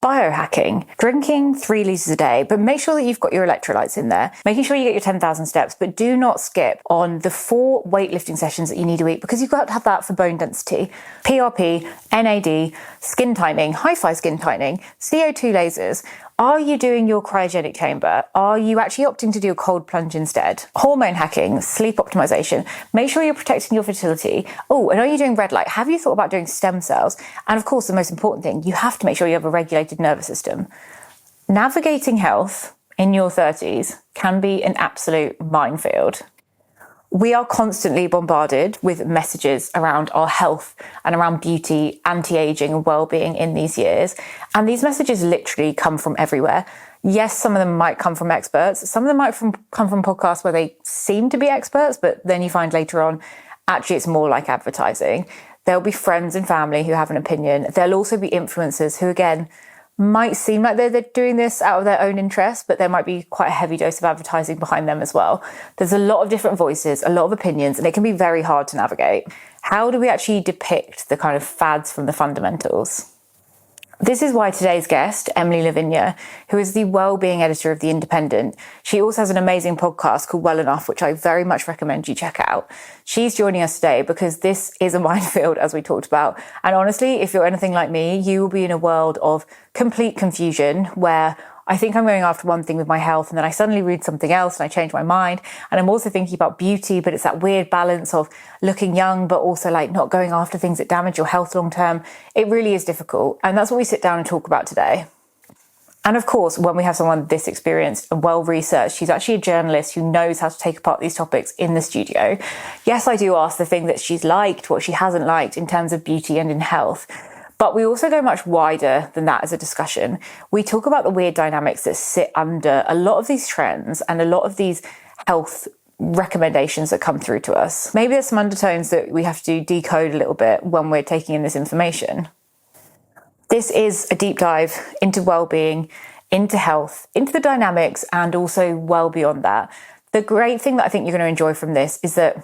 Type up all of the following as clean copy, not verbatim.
Biohacking, drinking 3 litres a day, but make sure that you've got your electrolytes in there, making sure you get your 10,000 steps, but do not skip on the 4 weightlifting sessions that you need a week, because you've got to have that for bone density, PRP, NAD, skin tightening, hi-fi skin tightening, CO2 lasers. Are you doing your cryogenic chamber? Are you actually opting to do a cold plunge instead? Hormone hacking, sleep optimization. Make sure you're protecting your fertility. Oh, and are you doing red light? Have you thought about doing stem cells? And of course, the most important thing, you have to make sure you have a regulated nervous system. Navigating health in your 30s can be an absolute minefield. We are constantly bombarded with messages around our health and around beauty, anti-aging and well-being in these years. And these messages literally come from everywhere. Yes, some of them might come from experts. Some of them might come from podcasts where they seem to be experts, but then you find later on, actually it's more like advertising. There'll be friends and family who have an opinion. There'll also be influencers who, again, might seem like they're doing this out of their own interest, but there might be quite a heavy dose of advertising behind them as well. There's a lot of different voices, a lot of opinions, and it can be very hard to navigate. How do we actually depict the kind of fads from the fundamentals? This is why today's guest, Emilie Lavinia, who is the Wellbeing Editor of The Independent, she also has an amazing podcast called Well Enough, which I very much recommend you check out. She's joining us today because this is a minefield, as we talked about. And honestly, if you're anything like me, you will be in a world of complete confusion where I think I'm going after one thing with my health and then I suddenly read something else and I change my mind. And I'm also thinking about beauty, but it's that weird balance of looking young, but also like not going after things that damage your health long term. It really is difficult. And that's what we sit down and talk about today. And of course, when we have someone this experienced and well-researched, she's actually a journalist who knows how to take apart these topics in the studio. Yes, I do ask the thing that she's liked, what she hasn't liked in terms of beauty and in health. But we also go much wider than that as a discussion. We talk about the weird dynamics that sit under a lot of these trends and a lot of these health recommendations that come through to us. Maybe there's some undertones that we have to decode a little bit when we're taking in this information. This is a deep dive into well-being, into health, into the dynamics, and also well beyond that. The great thing that I think you're going to enjoy from this is that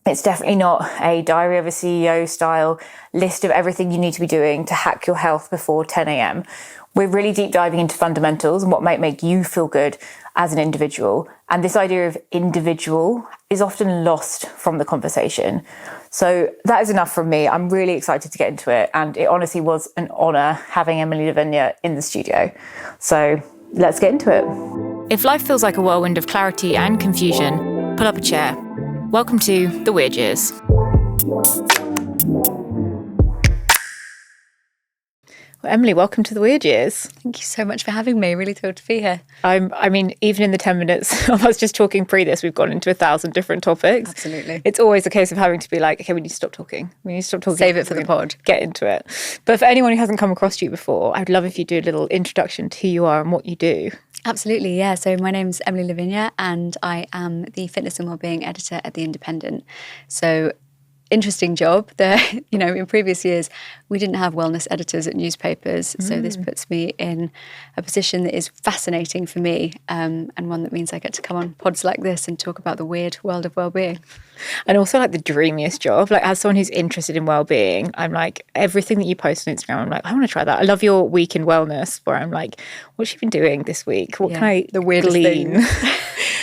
it's definitely not a Diary of a CEO style list of everything you need to be doing to hack your health before 10 a.m. We're really deep diving into fundamentals and what might make you feel good as an individual. And this idea of individual is often lost from the conversation. So that is enough from me. I'm really excited to get into it. And it honestly was an honour having Emilie Lavinia in the studio. So let's get into it. If life feels like a whirlwind of clarity and confusion, pull up a chair. Welcome to The Weird Years. Well, Emilie, welcome to The Weird Years. Thank you so much for having me. Really thrilled to be here. I mean, even in the 10 minutes of us just talking pre this, we've gone into 1,000 different topics. Absolutely. It's always a case of having to be like, okay, we need to stop talking. We need to stop talking. Save it for the pod. Get into it. But for anyone who hasn't come across you before, I'd love if you do a little introduction to who you are and what you do. Absolutely, yeah. So my name's Emilie Lavinia and I am the Fitness and Wellbeing Editor at The Independent. So interesting job. In previous years, we didn't have wellness editors at newspapers. So this puts me in a position that is fascinating for me and one that means I get to come on pods like this and talk about the weird world of wellbeing. And also like the dreamiest job. Like as someone who's interested in wellbeing, I'm like, everything that you post on Instagram, I'm like, I want to try that. I love your week in wellness where I'm like, what's she been doing this week? What can I the weirdest glean?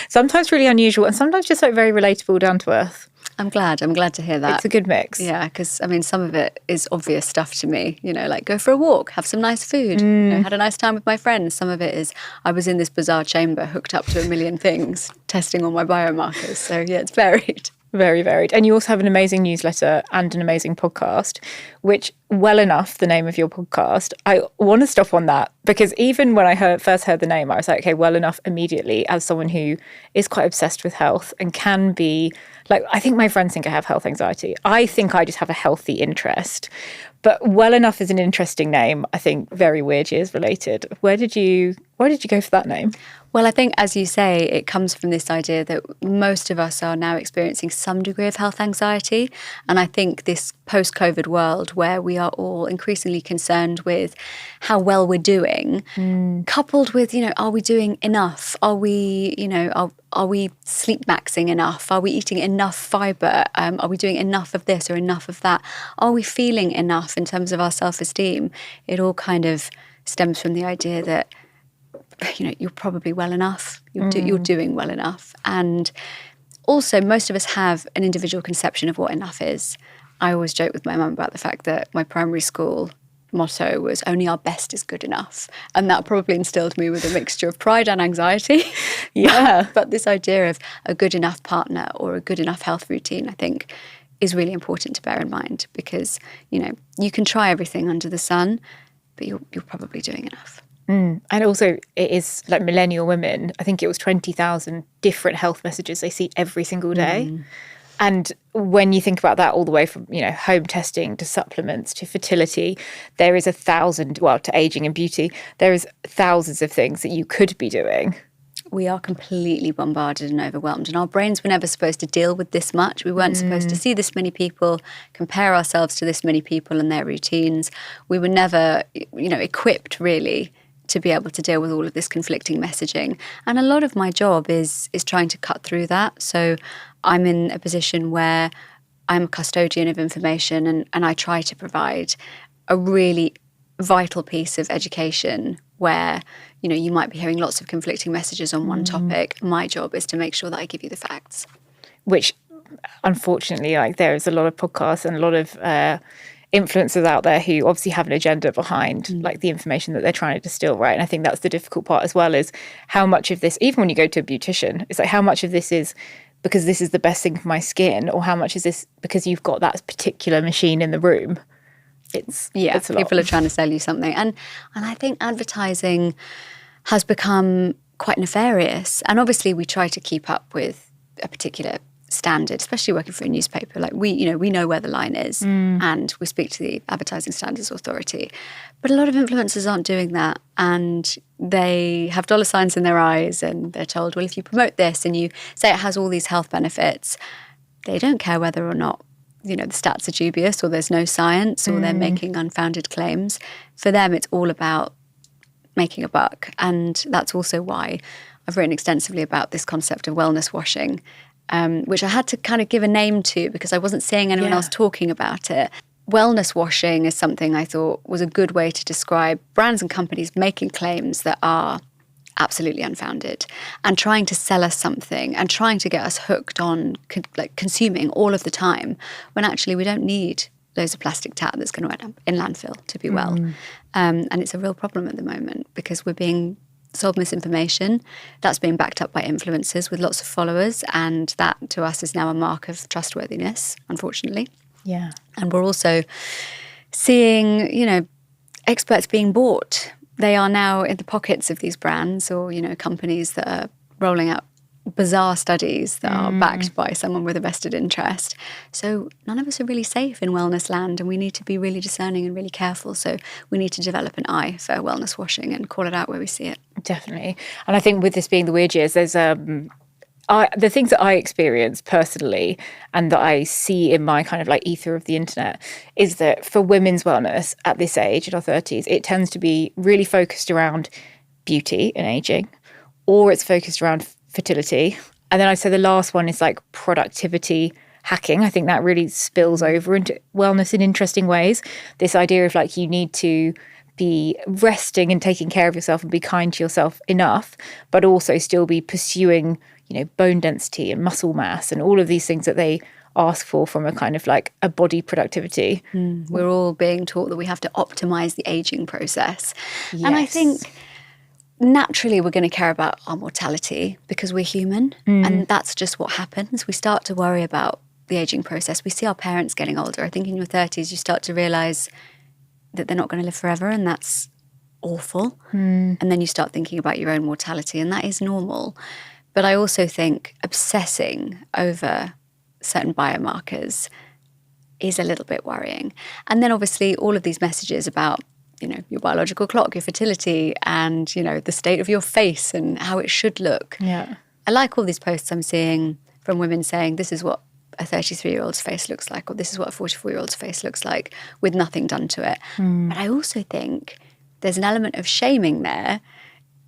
Sometimes really unusual and sometimes just like very relatable, down to earth. I'm glad to hear that. It's a good mix. Yeah, because I mean, some of it is obvious stuff to me, like go for a walk, have some nice food, had a nice time with my friends. Some of it is I was in this bizarre chamber hooked up to a million things, testing all my biomarkers. So yeah, it's varied. Very varied. And you also have an amazing newsletter and an amazing podcast, which, Well Enough, the name of your podcast, I want to stop on that because even when I first heard the name, I was like, okay, Well Enough immediately as someone who is quite obsessed with health and can be, like, I think my friends think I have health anxiety. I think I just have a healthy interest. But Well Enough is an interesting name, I think, very Weird Years related. Why did you go for that name? Well, I think, as you say, it comes from this idea that most of us are now experiencing some degree of health anxiety. And I think this post-COVID world where we are all increasingly concerned with how well we're doing, coupled with, are we doing enough? Are we, are we sleep maxing enough? Are we eating enough fibre? Are we doing enough of this or enough of that? Are we feeling enough in terms of our self-esteem? It all kind of stems from the idea that, you're probably well enough, you're doing well enough. And also, most of us have an individual conception of what enough is. I always joke with my mum about the fact that my primary school motto was only our best is good enough. And that probably instilled me with a mixture of pride and anxiety. Yeah. But this idea of a good enough partner or a good enough health routine, I think, is really important to bear in mind, because, you can try everything under the sun, but you're probably doing enough. And also, it is like millennial women, I think it was 20,000 different health messages they see every single day. And when you think about that, all the way from, home testing to supplements to fertility, there is 1,000, to aging and beauty, there is thousands of things that you could be doing. We are completely bombarded and overwhelmed, and our brains were never supposed to deal with this much. We weren't supposed to see this many people, compare ourselves to this many people and their routines. We were never, equipped really to be able to deal with all of this conflicting messaging. And a lot of my job is trying to cut through that. So I'm in a position where I'm a custodian of information, and I try to provide a really vital piece of education where, you might be hearing lots of conflicting messages on one topic. My job is to make sure that I give you the facts. Which, unfortunately, there is a lot of podcasts and a lot of influencers out there who obviously have an agenda behind the information that they're trying to distill, right? And I think that's the difficult part as well, is how much of this, even when you go to a beautician, it's like how much of this is because this is the best thing for my skin, or how much is this because you've got that particular machine in the room. It's a lot. People are trying to sell you something. And I think advertising has become quite nefarious. And obviously we try to keep up with a particular standard, especially working for a newspaper. We know where the line is, and we speak to the Advertising Standards Authority. But a lot of influencers aren't doing that, and they have dollar signs in their eyes, and they're told, well, if you promote this and you say it has all these health benefits, they don't care whether or not, the stats are dubious, or there's no science, or they're making unfounded claims. For them, it's all about making a buck. And that's also why I've written extensively about this concept of wellness washing, which I had to kind of give a name to because I wasn't seeing anyone else talking about it. Wellness washing is something I thought was a good way to describe brands and companies making claims that are absolutely unfounded and trying to sell us something and trying to get us hooked on consuming all of the time, when actually we don't need loads of plastic tat that's going to end up in landfill to be well. And it's a real problem at the moment because we're being sold misinformation that's being backed up by influencers with lots of followers, and that to us is now a mark of trustworthiness, unfortunately. Yeah. And we're also seeing, experts being bought. They are now in the pockets of these brands or, companies that are rolling out bizarre studies that are backed by someone with a vested interest. So none of us are really safe in wellness land, and we need to be really discerning and really careful. So we need to develop an eye for wellness washing and call it out where we see it. Definitely. And I think with this being the weird years, there's the things that I experience personally and that I see in my kind of ether of the internet is that for women's wellness at this age, in our 30s, it tends to be really focused around beauty and aging, or it's focused around fertility. And then I'd say the last one is productivity hacking. I think that really spills over into wellness in interesting ways. This idea of you need to be resting and taking care of yourself and be kind to yourself enough, but also still be pursuing, bone density and muscle mass and all of these things that they ask for from a kind of a body productivity. We're all being taught that we have to optimize the aging process. Yes. And I think naturally we're going to care about our mortality because we're human, and that's just what happens. We start to worry about the aging process. We see our parents getting older. I think in your 30s you start to realize that they're not going to live forever, and that's awful. And then you start thinking about your own mortality, and that is normal. But I also think obsessing over certain biomarkers is a little bit worrying. And then obviously all of these messages about, your biological clock, your fertility, and, the state of your face and how it should look. Yeah. I like all these posts I'm seeing from women saying this is what a 33-year-old's face looks like, or this is what a 44-year-old's face looks like with nothing done to it. But I also think there's an element of shaming there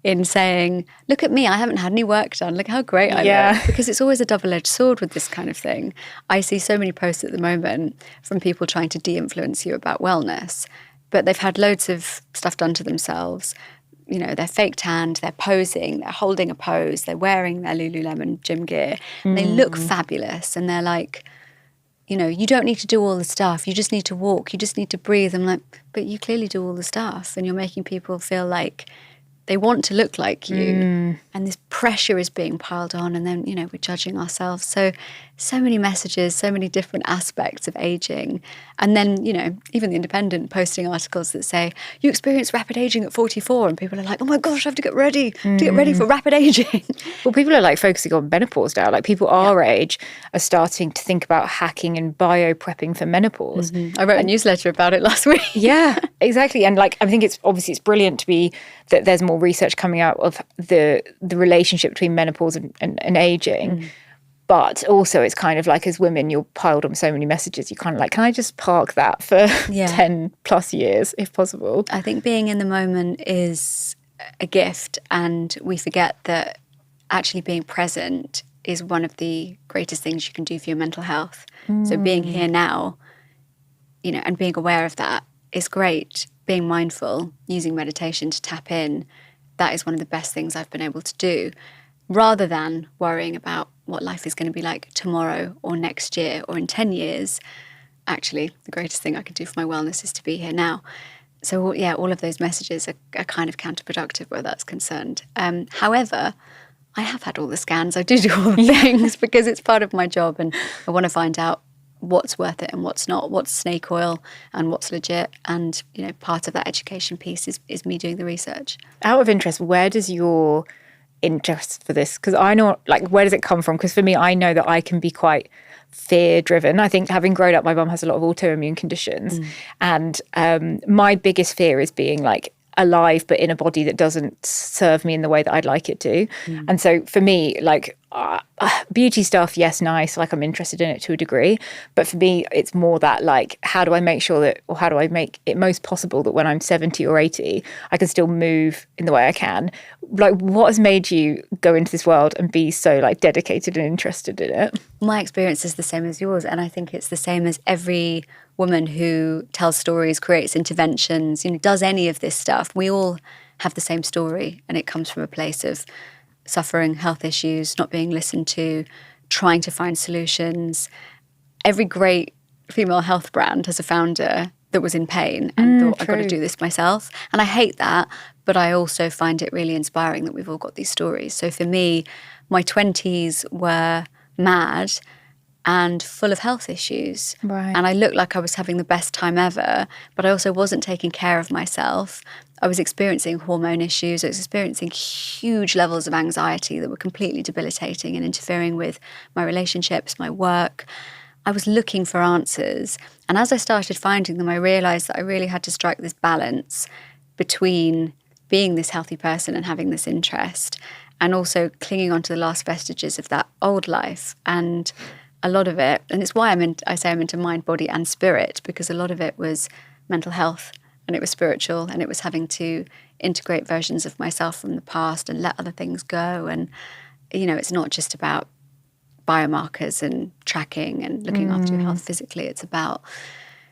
in saying, look at me, I haven't had any work done. Look how great I look. Because it's always a double-edged sword with this kind of thing. I see so many posts at the moment from people trying to de-influence you about wellness. but they've had loads of stuff done to themselves. You know, they're fake tanned, they're posing, they're holding a pose, they're wearing their Lululemon gym gear, and they look fabulous. And they're like, you know, you don't need to do all the stuff. You just need to walk. You just need to breathe. I'm like, but you clearly do all the stuff, and you're making people feel like they want to look like you. And this pressure is being piled on, and then, you know, we're judging ourselves. So many messages, so many different aspects of aging. And then, you know, even The Independent posting articles that say, you experience rapid aging at 44. And people are like, oh my gosh, I have to get ready for rapid aging. Well, people are like focusing on menopause now. Like people our age are starting to think about hacking and bio-prepping for menopause. I wrote a newsletter about it last week. Yeah, exactly. And like, I think it's brilliant to be that there's more research coming out of the relationship between menopause and aging. But also it's kind of like, as women, you're piled on so many messages. You're kind of like, can I just park that for 10 plus years if possible? I think being in the moment is a gift, and we forget that actually being present is one of the greatest things you can do for your mental health. So being here now, you know, and being aware of that is great. Being mindful, using meditation to tap in, that is one of the best things I've been able to do, rather than worrying about what life is going to be like tomorrow or next year or in 10 years. Actually, the greatest thing I can do for my wellness is to be here now. So, yeah, all of those messages are kind of counterproductive where that's concerned. However, I have had all the scans. I do all the things because it's part of my job, and I want to find out what's worth it and what's not, what's snake oil and what's legit. And, you know, part of that education piece is me doing the research. Out of interest, where does your interest for this, because I know, like, where does it come from? Because for me, I know that I can be quite fear driven. I think having grown up, my mum has a lot of autoimmune conditions, and my biggest fear is being like alive but in a body that doesn't serve me in the way that I'd like it to. And so for me, like beauty stuff, yes, nice, like I'm interested in it to a degree, but for me it's more that, like, how do I make sure that, or how do I make it most possible that when I'm 70 or 80 I can still move in the way I can? Like, what has made you go into this world and be so like dedicated and interested in it? My experience is the same as yours, and I think it's the same as every woman who tells stories, creates interventions, you know, does any of this stuff. We all have the same story, and it comes from a place of suffering, health issues, not being listened to, trying to find solutions. Every great female health brand has a founder that was in pain and thought, I've got to do this myself. And I hate that, but I also find it really inspiring that we've all got these stories. So for me, my 20s were mad and full of health issues. Right. And I looked like I was having the best time ever, but I also wasn't taking care of myself. I was experiencing hormone issues. I was experiencing huge levels of anxiety that were completely debilitating and interfering with my relationships, my work. I was looking for answers. And as I started finding them, I realized that I really had to strike this balance between being this healthy person and having this interest, and also clinging on to the last vestiges of that old life. And a lot of it, and it's why I say I'm into mind, body and spirit, because a lot of it was mental health, and it was spiritual, and it was having to integrate versions of myself from the past and let other things go. And, you know, it's not just about biomarkers and tracking and looking after your health physically. It's about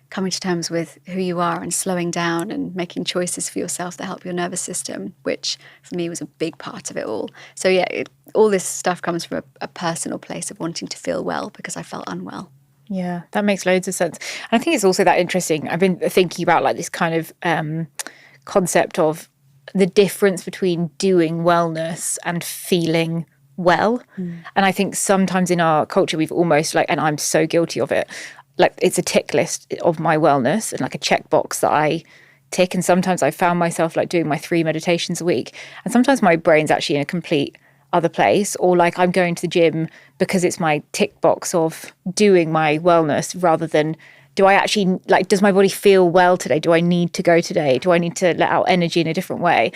coming to terms with who you are and slowing down and making choices for yourself that help your nervous system, which for me was a big part of it all. So yeah, all this stuff comes from a personal place of wanting to feel well because I felt unwell. Yeah, that makes loads of sense. And I think it's also that interesting. I've been thinking about like this kind of concept of the difference between doing wellness and feeling well. And I think sometimes in our culture we've almost like, and I'm so guilty of it, like it's a tick list of my wellness and like a checkbox that I tick. And sometimes I found myself like doing my 3 meditations a week. And sometimes my brain's actually in a complete other place, or like I'm going to the gym because it's my tick box of doing my wellness, rather than do I actually, like, does my body feel well today? Do I need to go today? Do I need to let out energy in a different way?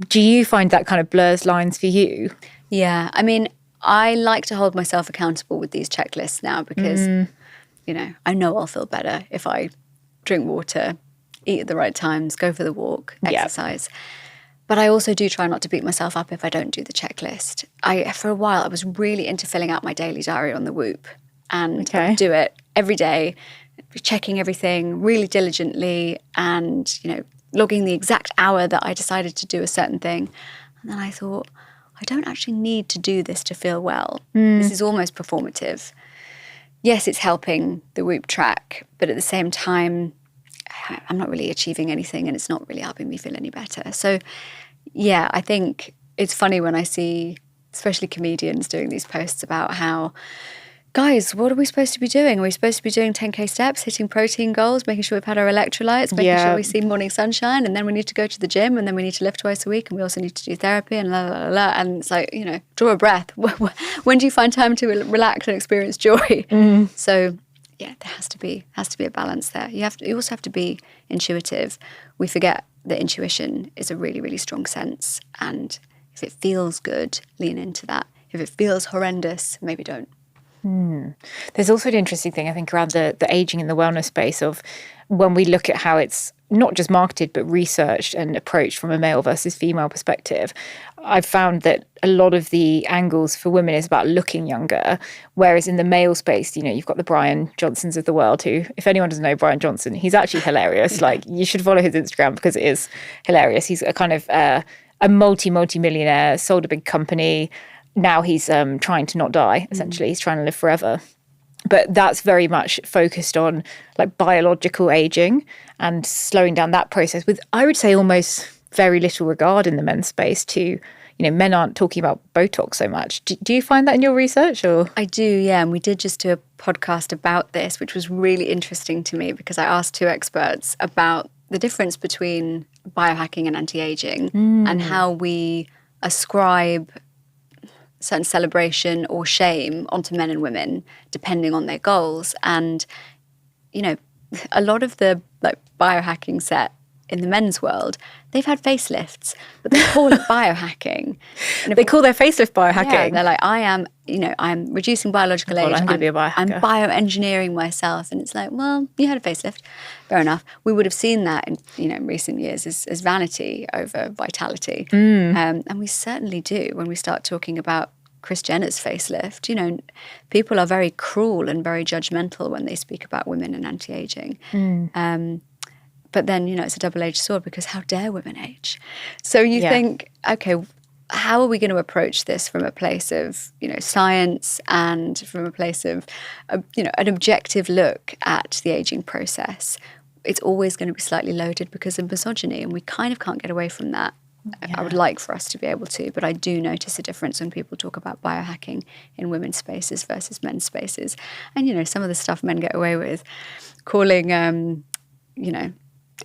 Do you find that kind of blurs lines for you? Yeah, I mean, I like to hold myself accountable with these checklists now because, you know I'll feel better if I drink water, eat at the right times, go for the walk, exercise. Yep. But I also do try not to beat myself up if I don't do the checklist. For a while, I was really into filling out my daily diary on the Whoop, and I would do it every day, checking everything really diligently and, logging the exact hour that I decided to do a certain thing. And then I thought, I don't actually need to do this to feel well. This is almost performative. Yes, it's helping the Whoop track, but at the same time, I'm not really achieving anything and it's not really helping me feel any better. So, yeah, I think it's funny when I see, especially comedians doing these posts about how, guys, what are we supposed to be doing? Are we supposed to be doing 10K steps, hitting protein goals, making sure we've had our electrolytes, making sure we see morning sunshine, and then we need to go to the gym, and then we need to lift twice a week, and we also need to do therapy, and la, la, la, la. And it's like, draw a breath. When do you find time to relax and experience joy? So, yeah, there has to be a balance there. You also have to be intuitive. We forget that intuition is a really, really strong sense. And if it feels good, lean into that. If it feels horrendous, maybe don't. There's also an interesting thing, I think, around the aging in the wellness space of when we look at how it's not just marketed, but researched and approached from a male versus female perspective. I've found that a lot of the angles for women is about looking younger, whereas in the male space, you've got the Brian Johnsons of the world who, if anyone doesn't know Brian Johnson, he's actually hilarious. Like, you should follow his Instagram because it is hilarious. He's a kind of a multi-millionaire, sold a big company. Now he's trying to not die, essentially. He's trying to live forever. But that's very much focused on like biological aging and slowing down that process with, I would say, almost very little regard in the men's space to, men aren't talking about Botox so much. Do you find that in your research? Or I do, yeah. And we did just do a podcast about this, which was really interesting to me because I asked two experts about the difference between biohacking and anti-aging and how we ascribe certain celebration or shame onto men and women depending on their goals. And a lot of the biohacking set in the men's world, they've had facelifts, but they call it biohacking. They call their facelift biohacking. Yeah, they're like, I'm reducing biological age. I'm going to be a biohacker. I'm bioengineering myself. And it's like, well, you had a facelift. Fair enough. We would have seen that in recent years as vanity over vitality. And we certainly do when we start talking about Kris Jenner's facelift. People are very cruel and very judgmental when they speak about women and anti-aging. But then, it's a double-edged sword because how dare women age? So you think, okay, how are we going to approach this from a place of, science and from a place of, an objective look at the aging process? It's always going to be slightly loaded because of misogyny, and we kind of can't get away from that. Yeah. I would like for us to be able to, but I do notice a difference when people talk about biohacking in women's spaces versus men's spaces. And, some of the stuff men get away with, calling,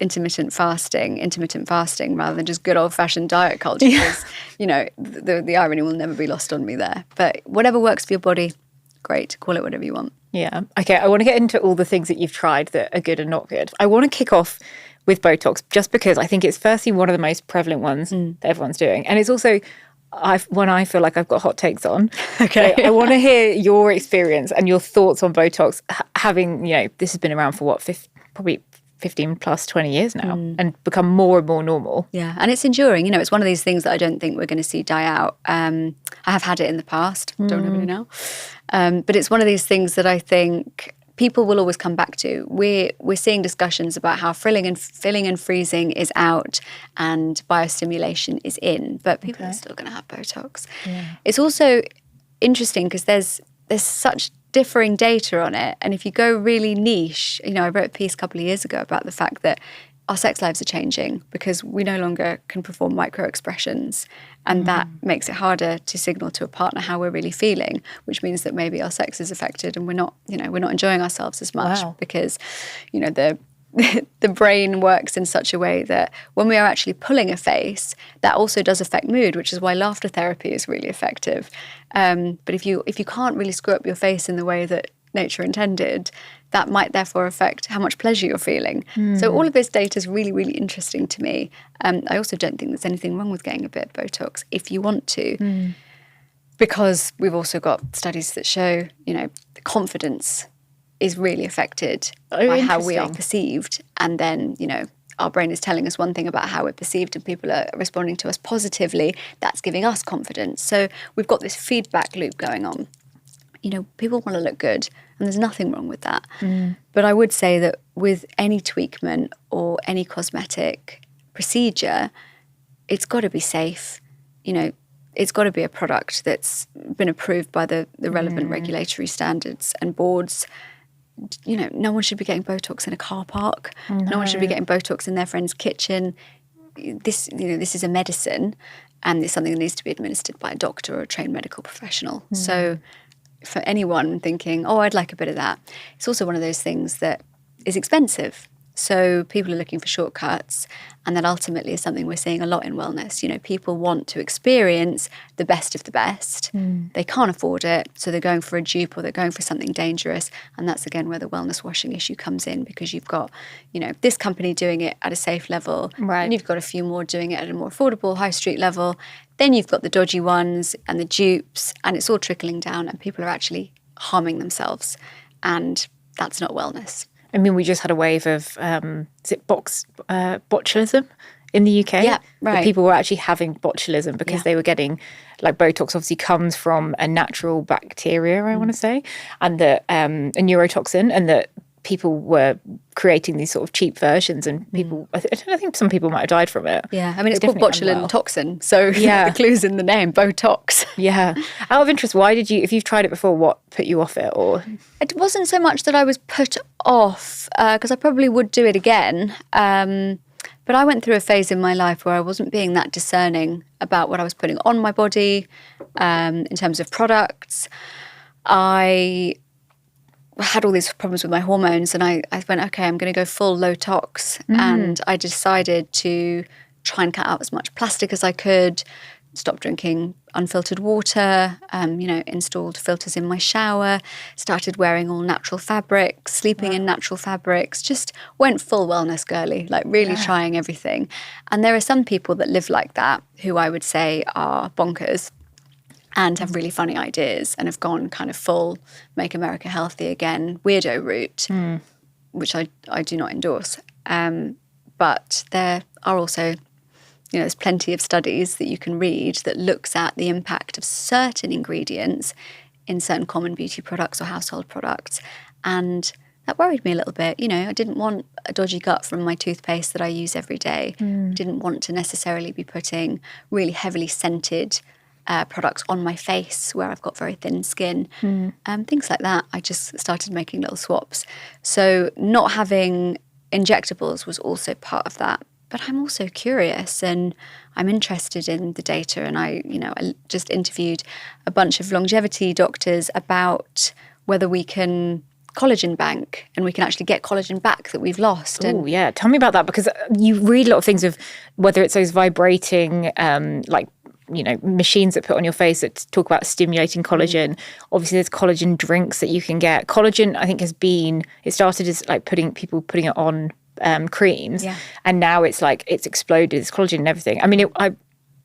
intermittent fasting rather than just good old-fashioned diet culture. Because, the irony will never be lost on me there. But whatever works for your body, great. Call it whatever you want. Yeah. Okay, I want to get into all the things that you've tried that are good and not good. I want to kick off with Botox just because I think it's firstly one of the most prevalent ones that everyone's doing. And it's also when I feel like I've got hot takes on. Okay. So I want to hear your experience and your thoughts on Botox, having, this has been around for probably 15 plus 20 years now and become more and more normal. Yeah, and it's enduring. It's one of these things that I don't think we're going to see die out. I have had it in the past, don't have it now. But it's one of these things that I think people will always come back to. We're seeing discussions about how filling and freezing is out and biostimulation is in, but people are still going to have Botox. Yeah. It's also interesting because there's such differing data on it, and if you go really niche, I wrote a piece a couple of years ago about the fact that our sex lives are changing because we no longer can perform micro expressions, and that makes it harder to signal to a partner how we're really feeling, which means that maybe our sex is affected and we're not enjoying ourselves as much because the brain works in such a way that when we are actually pulling a face, that also does affect mood, which is why laughter therapy is really effective. But if you can't really screw up your face in the way that nature intended, that might therefore affect how much pleasure you're feeling. So all of this data is really, really interesting to me. I also don't think there's anything wrong with getting a bit of Botox if you want to, because we've also got studies that show, the confidence is really affected by how we are perceived. And then, our brain is telling us one thing about how we're perceived and people are responding to us positively. That's giving us confidence. So we've got this feedback loop going on. people want to look good, and there's nothing wrong with that. But I would say that with any tweakment or any cosmetic procedure, it's got to be safe. It's got to be a product that's been approved by the relevant regulatory standards and boards. No one should be getting Botox in a car park. No one should be getting Botox in their friend's kitchen. This is a medicine, and it's something that needs to be administered by a doctor or a trained medical professional. So for anyone thinking, oh, I'd like a bit of that, it's also one of those things that is expensive. So people are looking for shortcuts, and that ultimately is something we're seeing a lot in wellness. People want to experience the best of the best. They can't afford it, so they're going for a dupe or they're going for something dangerous. And that's, again, where the wellness washing issue comes in, because you've got, this company doing it at a safe level, and you've got a few more doing it at a more affordable high street level. Then you've got the dodgy ones and the dupes, and it's all trickling down, and people are actually harming themselves. And that's not wellness. I mean, we just had a wave of, is it botulism in the UK? Yeah, right. That people were actually having botulism because they were getting, like, Botox obviously comes from a natural bacteria, I want to say, and that a neurotoxin, and that people were creating these sort of cheap versions, and people, I think some people might have died from it. Yeah, I mean, it's called botulinum toxin, so the clue's in the name, Botox. Yeah. Out of interest, why did you, if you've tried it before, what put you off it? Or it wasn't so much that I was put off, because I probably would do it again, but I went through a phase in my life where I wasn't being that discerning about what I was putting on my body in terms of products. I had all these problems with my hormones, and I went, okay, I'm going to go full low tox. And I decided to try and cut out as much plastic as I could, stop drinking unfiltered water, installed filters in my shower, started wearing all natural fabrics, sleeping in natural fabrics, just went full wellness girly, like really trying everything. And there are some people that live like that who I would say are bonkers and have really funny ideas and have gone kind of full make America healthy again weirdo route, which I do not endorse. But there are also, there's plenty of studies that you can read that looks at the impact of certain ingredients in certain common beauty products or household products. And that worried me a little bit. I didn't want a dodgy gut from my toothpaste that I use every day. I didn't want to necessarily be putting really heavily scented products on my face where I've got very thin skin, things like that. I just started making little swaps. So not having injectables was also part of that. But I'm also curious, and I'm interested in the data. And I just interviewed a bunch of longevity doctors about whether we can collagen bank and we can actually get collagen back that we've lost. Oh, yeah. Tell me about that, because you read a lot of things of whether it's those vibrating, machines that put on your face that talk about stimulating collagen. Obviously, there's collagen drinks that you can get. Collagen, I think, it started as like putting it on creams, and now it's like it's exploded. It's collagen and everything. I mean, I'm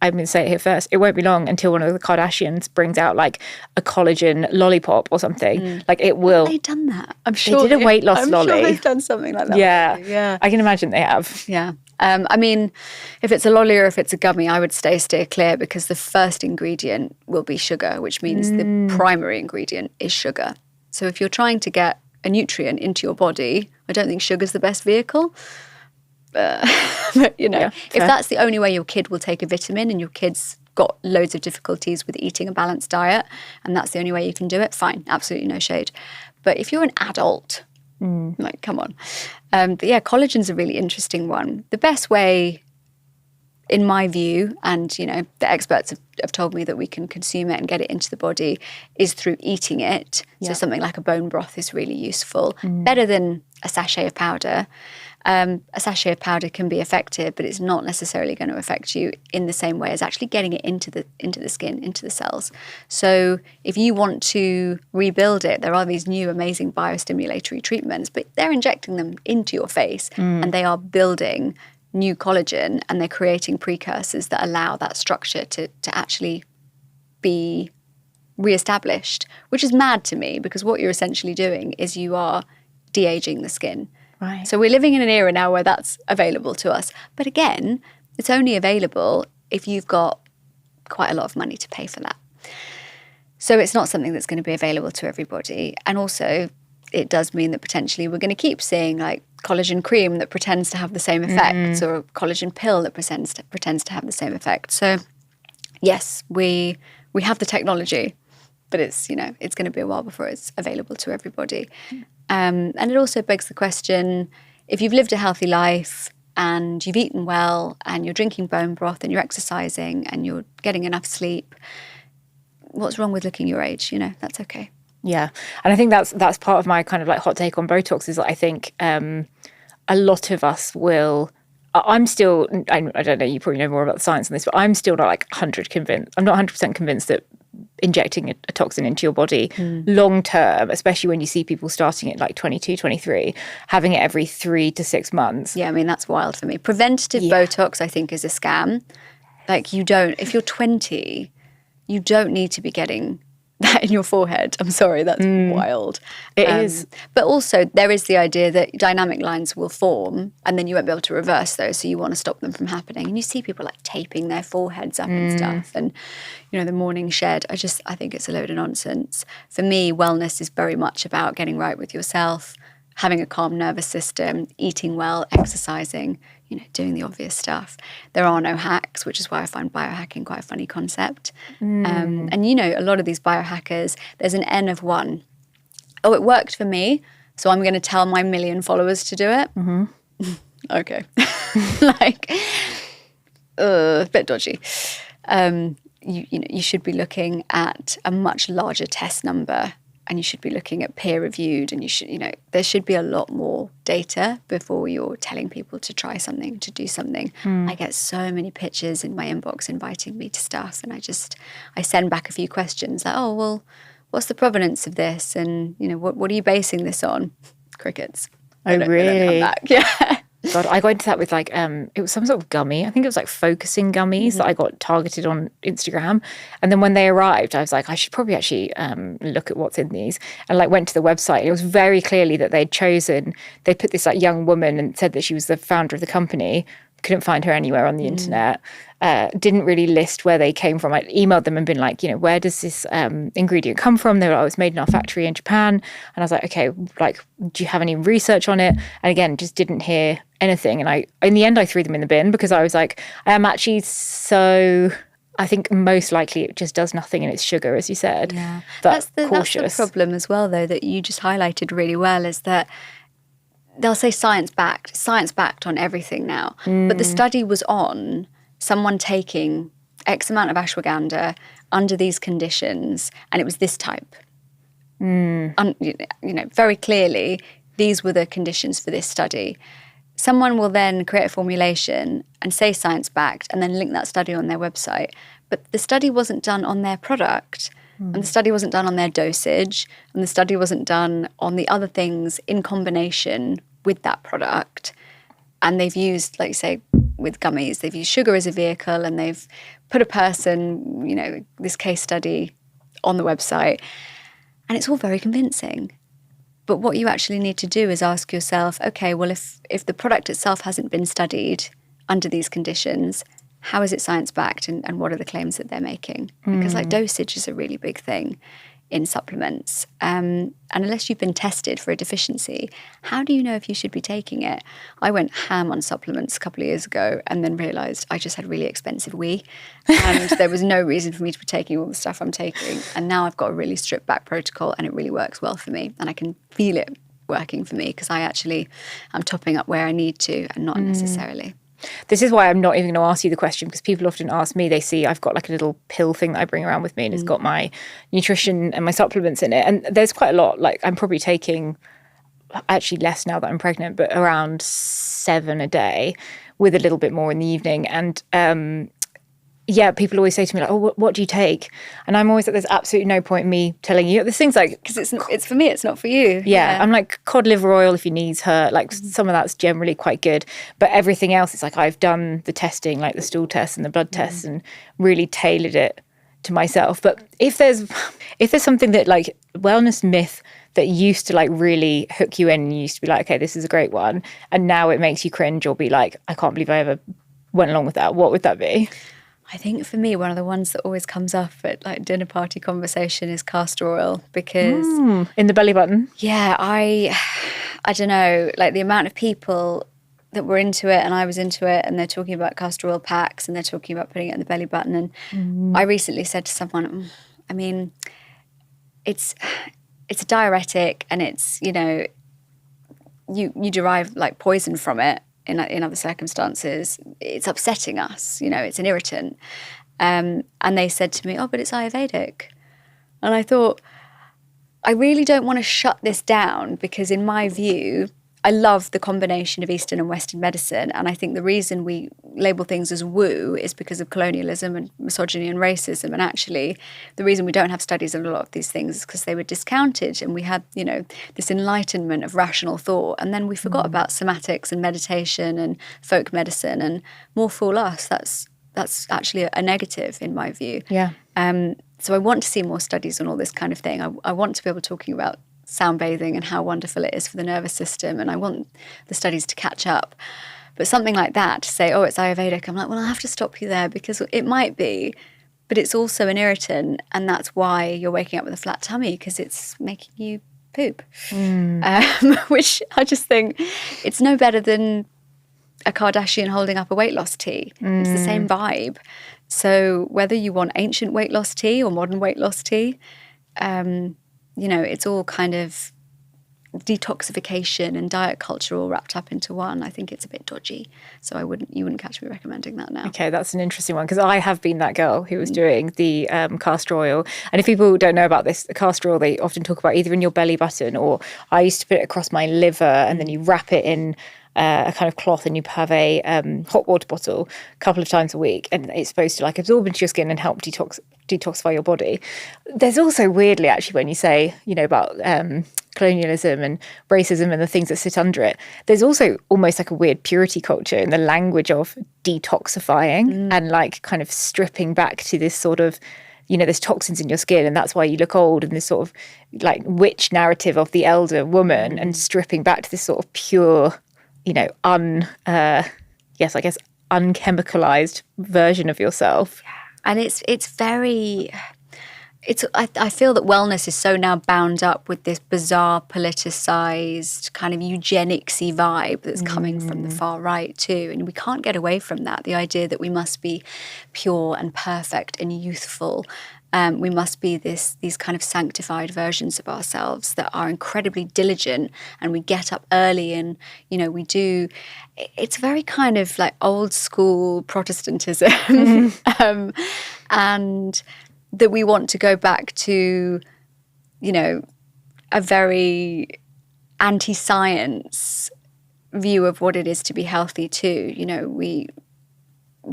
going to say it here first. It won't be long until one of the Kardashians brings out like a collagen lollipop or something. Like it will. Have they done that? I'm sure they did a weight loss lolly. I'm sure they've done something like that. Yeah. I can imagine they have. Yeah. I mean, if it's a lolly or if it's a gummy, I would steer clear, because the first ingredient will be sugar, which means the primary ingredient is sugar. So if you're trying to get a nutrient into your body, I don't think sugar's the best vehicle. If that's the only way your kid will take a vitamin, and your kid's got loads of difficulties with eating a balanced diet, and that's the only way you can do it, fine, absolutely no shade. But if you're an adult, like, come on. But yeah, collagen's a really interesting one. The best way, in my view, and the experts have told me that we can consume it and get it into the body, is through eating it. So something like a bone broth is really useful, better than a sachet of powder. A sachet of powder can be effective, but it's not necessarily going to affect you in the same way as actually getting it into the skin, into the cells. So if you want to rebuild it, there are these new amazing biostimulatory treatments, but they're injecting them into your face, and they are building new collagen, and they're creating precursors that allow that structure to actually be reestablished, which is mad to me, because what you're essentially doing is you are de-aging the skin. Right. So we're living in an era now where that's available to us. But again, it's only available if you've got quite a lot of money to pay for that. So it's not something that's going to be available to everybody. And also, it does mean that potentially we're going to keep seeing like collagen cream that pretends to have the same effects, or a collagen pill that pretends to have the same effect. So yes, we have the technology, but it's it's going to be a while before it's available to everybody. And it also begs the question: if you've lived a healthy life and you've eaten well and you're drinking bone broth and you're exercising and you're getting enough sleep, what's wrong with looking your age? That's okay. Yeah. And I think that's part of my kind of like hot take on Botox is that I think a lot of us will, I don't know, you probably know more about the science on this, but I'm still not like 100% convinced. I'm not 100% convinced that injecting a toxin into your body long term, especially when you see people starting at like 22, 23, having it every 3 to 6 months. Yeah, I mean, that's wild for me. Preventative Botox, I think, is a scam. Like if you're 20, you don't need to be getting that in your forehead. I'm sorry, that's wild. It is. But also there is the idea that dynamic lines will form and then you won't be able to reverse those. So you want to stop them from happening. And you see people like taping their foreheads up and stuff. And, the morning shed, I think it's a load of nonsense. For me, wellness is very much about getting right with yourself, having a calm nervous system, eating well, exercising, doing the obvious stuff. There are no hacks, which is why I find biohacking quite a funny concept. And a lot of these biohackers, there's an N of one. Oh, it worked for me, so I'm going to tell my 1 million followers to do it. Okay. A bit dodgy. You should be looking at a much larger test number, and you should be looking at peer-reviewed, and there should be a lot more data before you're telling people to try something, to do something. I get so many pictures in my inbox inviting me to stuff, and I send back a few questions like, oh, well, what's the provenance of this? And, what are you basing this on? Crickets. Oh, really? They don't come back. Yeah. God, I got into that with like, it was some sort of gummy. I think it was like focusing gummies that I got targeted on Instagram. And then when they arrived, I was like, I should probably actually look at what's in these. And like went to the website. And it was very clearly that they'd put this like young woman and said that she was the founder of the company. Couldn't find her anywhere on the internet. Didn't really list where they came from. I emailed them and been like, where does this ingredient come from? They were like, oh, it's made in our factory in Japan. And I was like, okay, like, do you have any research on it? And again, just didn't hear anything. And in the end, I threw them in the bin because I was like, I am actually I think most likely it just does nothing and it's sugar, as you said. Yeah. But that's the problem as well, though, that you just highlighted really well, is that they'll say science-backed on everything now. But the study was on someone taking X amount of ashwagandha under these conditions, and it was this type. Very clearly, these were the conditions for this study. Someone will then create a formulation and say science-backed and then link that study on their website. But the study wasn't done on their product. And the study wasn't done on their dosage, and the study wasn't done on the other things in combination with that product. And they've used, like you say, with gummies, they've used sugar as a vehicle, and they've put a person, this case study on the website, and it's all very convincing. But what you actually need to do is ask yourself, okay, well, if the product itself hasn't been studied under these conditions, how is it science-backed, and what are the claims that they're making? Because like dosage is a really big thing in supplements. And unless you've been tested for a deficiency, how do you know if you should be taking it? I went ham on supplements a couple of years ago and then realised I just had really expensive wee, and there was no reason for me to be taking all the stuff I'm taking. And now I've got a really stripped back protocol, and it really works well for me, and I can feel it working for me because I'm topping up where I need to and not necessarily. This is why I'm not even going to ask you the question, because people often ask me, they see I've got like a little pill thing that I bring around with me, and it's got my nutrition and my supplements in it. And there's quite a lot. Like I'm probably taking, actually less now that I'm pregnant, but around 7 a day with a little bit more in the evening. And people always say to me like, oh, what do you take? And I'm always like, there's absolutely no point in me telling you. There's things like, because it's for me, it's not for you. Yeah, I'm like cod liver oil if your knees hurt. Like some of that's generally quite good, but everything else, it's like I've done the testing, like the stool tests and the blood tests, and really tailored it to myself. But if there's something that like wellness myth that used to like really hook you in, and you used to be like, okay, this is a great one, and now it makes you cringe or be like, I can't believe I ever went along with that, what would that be? I think for me, one of the ones that always comes up at like dinner party conversation is castor oil, because in the belly button. yeah, I don't know, like the amount of people that were into it, and I was into it, and they're talking about castor oil packs, and they're talking about putting it in the belly button. And I recently said to someone, I mean, it's a diuretic, and it's, you know, you derive like poison from it in other circumstances. It's upsetting us, you know, it's an irritant. And they said to me, oh, but it's Ayurvedic. And I thought, I really don't want to shut this down, because in my view, I love the combination of Eastern and Western medicine. And I think the reason we label things as woo is because of colonialism and misogyny and racism. And actually, the reason we don't have studies on a lot of these things is because they were discounted, and we had, you know, this enlightenment of rational thought. And then we forgot about somatics and meditation and folk medicine, and more fool us. That's actually a negative in my view. Yeah. So I want to see more studies on all this kind of thing. I want to be able to talking about sound bathing and how wonderful it is for the nervous system, and I want the studies to catch up. But something like that, to say, oh, it's Ayurvedic, I'm like, well, I'll have to stop you there, because it might be, but it's also an irritant, and that's why you're waking up with a flat tummy, because it's making you poop. Which I just think it's no better than a Kardashian holding up a weight loss tea. It's the same vibe. So whether you want ancient weight loss tea or modern weight loss tea, you know, it's all kind of detoxification and diet culture all wrapped up into one. I think it's a bit dodgy. So you wouldn't catch me recommending that now. Okay, that's an interesting one, because I have been that girl who was doing the castor oil. And if people don't know about this, the castor oil, they often talk about either in your belly button, or I used to put it across my liver, and then you wrap it in a kind of cloth, and you have a hot water bottle a couple of times a week, and it's supposed to like absorb into your skin and help detoxify your body. There's also, weirdly, actually, when you say, you know, about colonialism and racism and the things that sit under it, there's also almost like a weird purity culture in the language of detoxifying and like kind of stripping back to this sort of, you know, there's toxins in your skin and that's why you look old, and this sort of like witch narrative of the elder woman, and stripping back to this sort of pure, you know, unchemicalized version of yourself. And I feel that wellness is so now bound up with this bizarre politicized kind of eugenicsy vibe that's coming from the far right too. And we can't get away from that. The idea that we must be pure and perfect and youthful. We must be these kind of sanctified versions of ourselves that are incredibly diligent, and we get up early, and, you know, it's very kind of like old school Protestantism. And that we want to go back to, you know, a very anti-science view of what it is to be healthy too. You know, we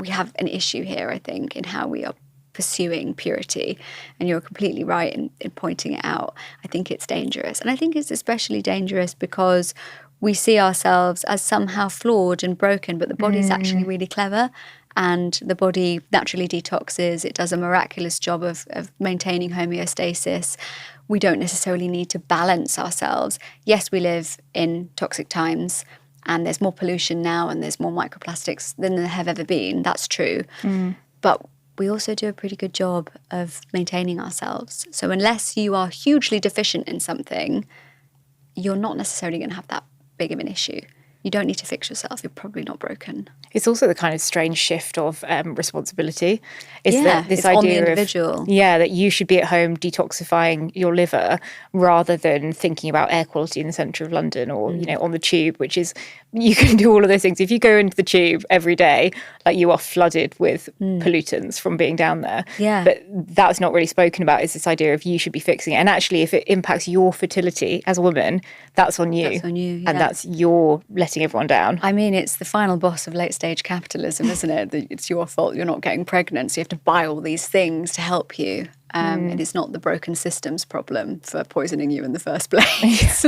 have an issue here, I think, in how we are pursuing purity, and you're completely right in pointing it out. I think it's dangerous, and I think it's especially dangerous because we see ourselves as somehow flawed and broken, but the body's actually really clever, and the body naturally detoxes. It does a miraculous job of maintaining homeostasis. We don't necessarily need to balance ourselves. Yes, we live in toxic times, and there's more pollution now, and there's more microplastics than there have ever been. That's true. But we also do a pretty good job of maintaining ourselves. So unless you are hugely deficient in something, you're not necessarily going to have that big of an issue. You don't need to fix yourself. You're probably not broken. It's also the kind of strange shift of responsibility. It's idea on the individual. That you should be at home detoxifying your liver rather than thinking about air quality in the centre of London, or, you know, on the tube, which is, you can do all of those things. If you go into the tube every day, like, you are flooded with pollutants from being down there. Yeah. But that's not really spoken about, is this idea of you should be fixing it. And actually, if it impacts your fertility as a woman, that's on you. That's on you, yeah. And that's your letting everyone down. I mean, it's the final boss of late-stage capitalism, isn't it? That it's your fault you're not getting pregnant, so you have to buy all these things to help you. And it's not the broken systems problem for poisoning you in the first place.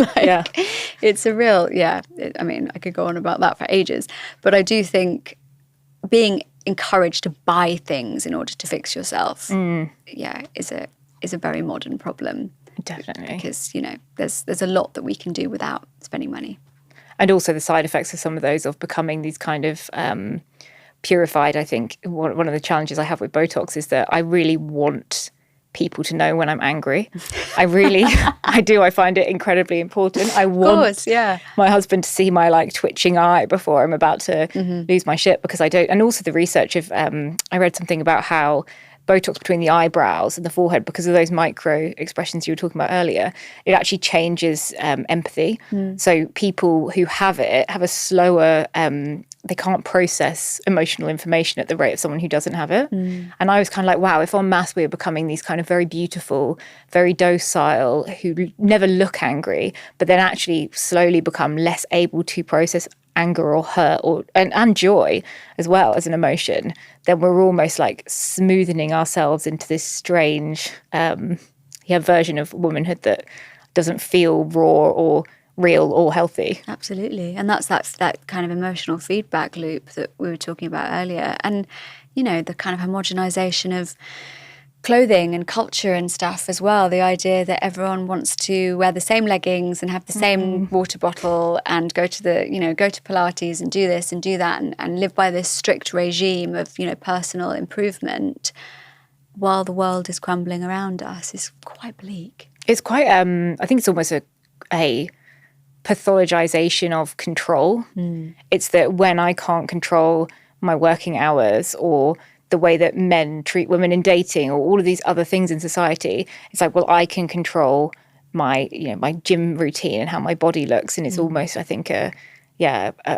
It's a real, I mean, I could go on about that for ages. But I do think being encouraged to buy things in order to fix yourself, is a very modern problem. Definitely. Because, you know, there's a lot that we can do without spending money. And also the side effects of some of those, of becoming these kind of purified. I think one of the challenges I have with Botox is that I really want people to know when I'm angry. I do. I find it incredibly important. I want my husband to see my like twitching eye before I'm about to lose my shit, because I don't. And also the research of, I read something about how Botox between the eyebrows and the forehead, because of those micro expressions you were talking about earlier, it actually changes empathy. So people who have it have a slower, they can't process emotional information at the rate of someone who doesn't have it. And I was kind of like, wow, if en masse we're becoming these kind of very beautiful, very docile, who never look angry, but then actually slowly become less able to process anger or hurt and joy as well as an emotion, then we're almost like smoothing ourselves into this strange version of womanhood that doesn't feel raw or real or healthy. Absolutely. And that's that kind of emotional feedback loop that we were talking about earlier. And, you know, the kind of homogenization of clothing and culture and stuff as well. The idea that everyone wants to wear the same leggings and have the same water bottle and go to Pilates and do this and do that and live by this strict regime of, you know, personal improvement while the world is crumbling around us is quite bleak. It's quite, I think it's almost a pathologization of control. It's that when I can't control my working hours or the way that men treat women in dating or all of these other things in society, it's like, well, I can control my gym routine and how my body looks. And it's almost, I think, a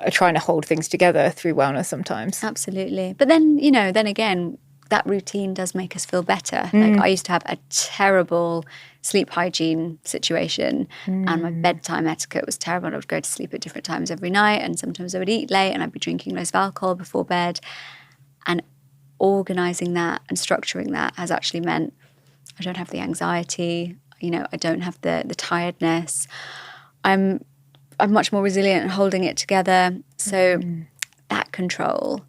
trying to hold things together through wellness sometimes. Absolutely. But then, you know, then again, that routine does make us feel better. Like I used to have a terrible sleep hygiene situation and my bedtime etiquette was terrible. I would go to sleep at different times every night and sometimes I would eat late and I'd be drinking loads of alcohol before bed. And organising that and structuring that has actually meant I don't have the anxiety, you know, I don't have the tiredness. I'm much more resilient in holding it together. So that control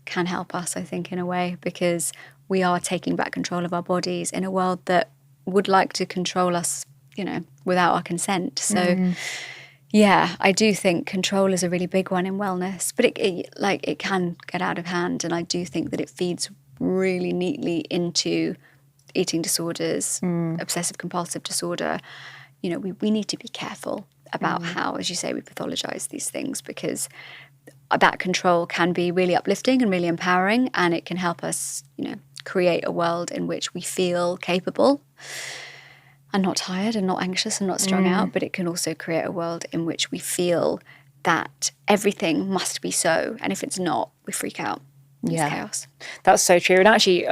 can help us, I think, in a way, because we are taking back control of our bodies in a world that would like to control us, you know, without our consent. So yeah, I do think control is a really big one in wellness, but it can get out of hand. And I do think that it feeds really neatly into eating disorders, obsessive compulsive disorder. You know, we need to be careful about how, as you say, we pathologize these things, because that control can be really uplifting and really empowering, and it can help us, you know, create a world in which we feel capable and not tired and not anxious and not strung out, but it can also create a world in which we feel that everything must be so, and if it's not, we freak out. It's chaos. That's so true. And actually,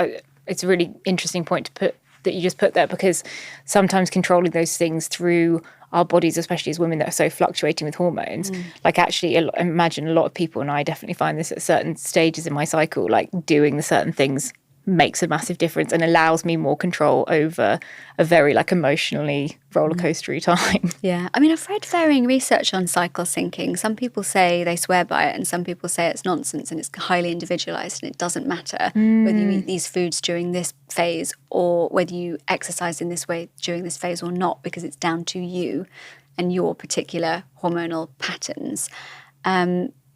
it's a really interesting point that you just put there, because sometimes controlling those things through our bodies, especially as women that are so fluctuating with hormones, like actually imagine a lot of people, and I definitely find this at certain stages in my cycle, like doing the certain things makes a massive difference and allows me more control over a very like emotionally rollercoastery time. Yeah. I mean, I've read varying research on cycle syncing. Some people say they swear by it and some people say it's nonsense and it's highly individualized and it doesn't matter whether you eat these foods during this phase or whether you exercise in this way during this phase or not, because it's down to you and your particular hormonal patterns.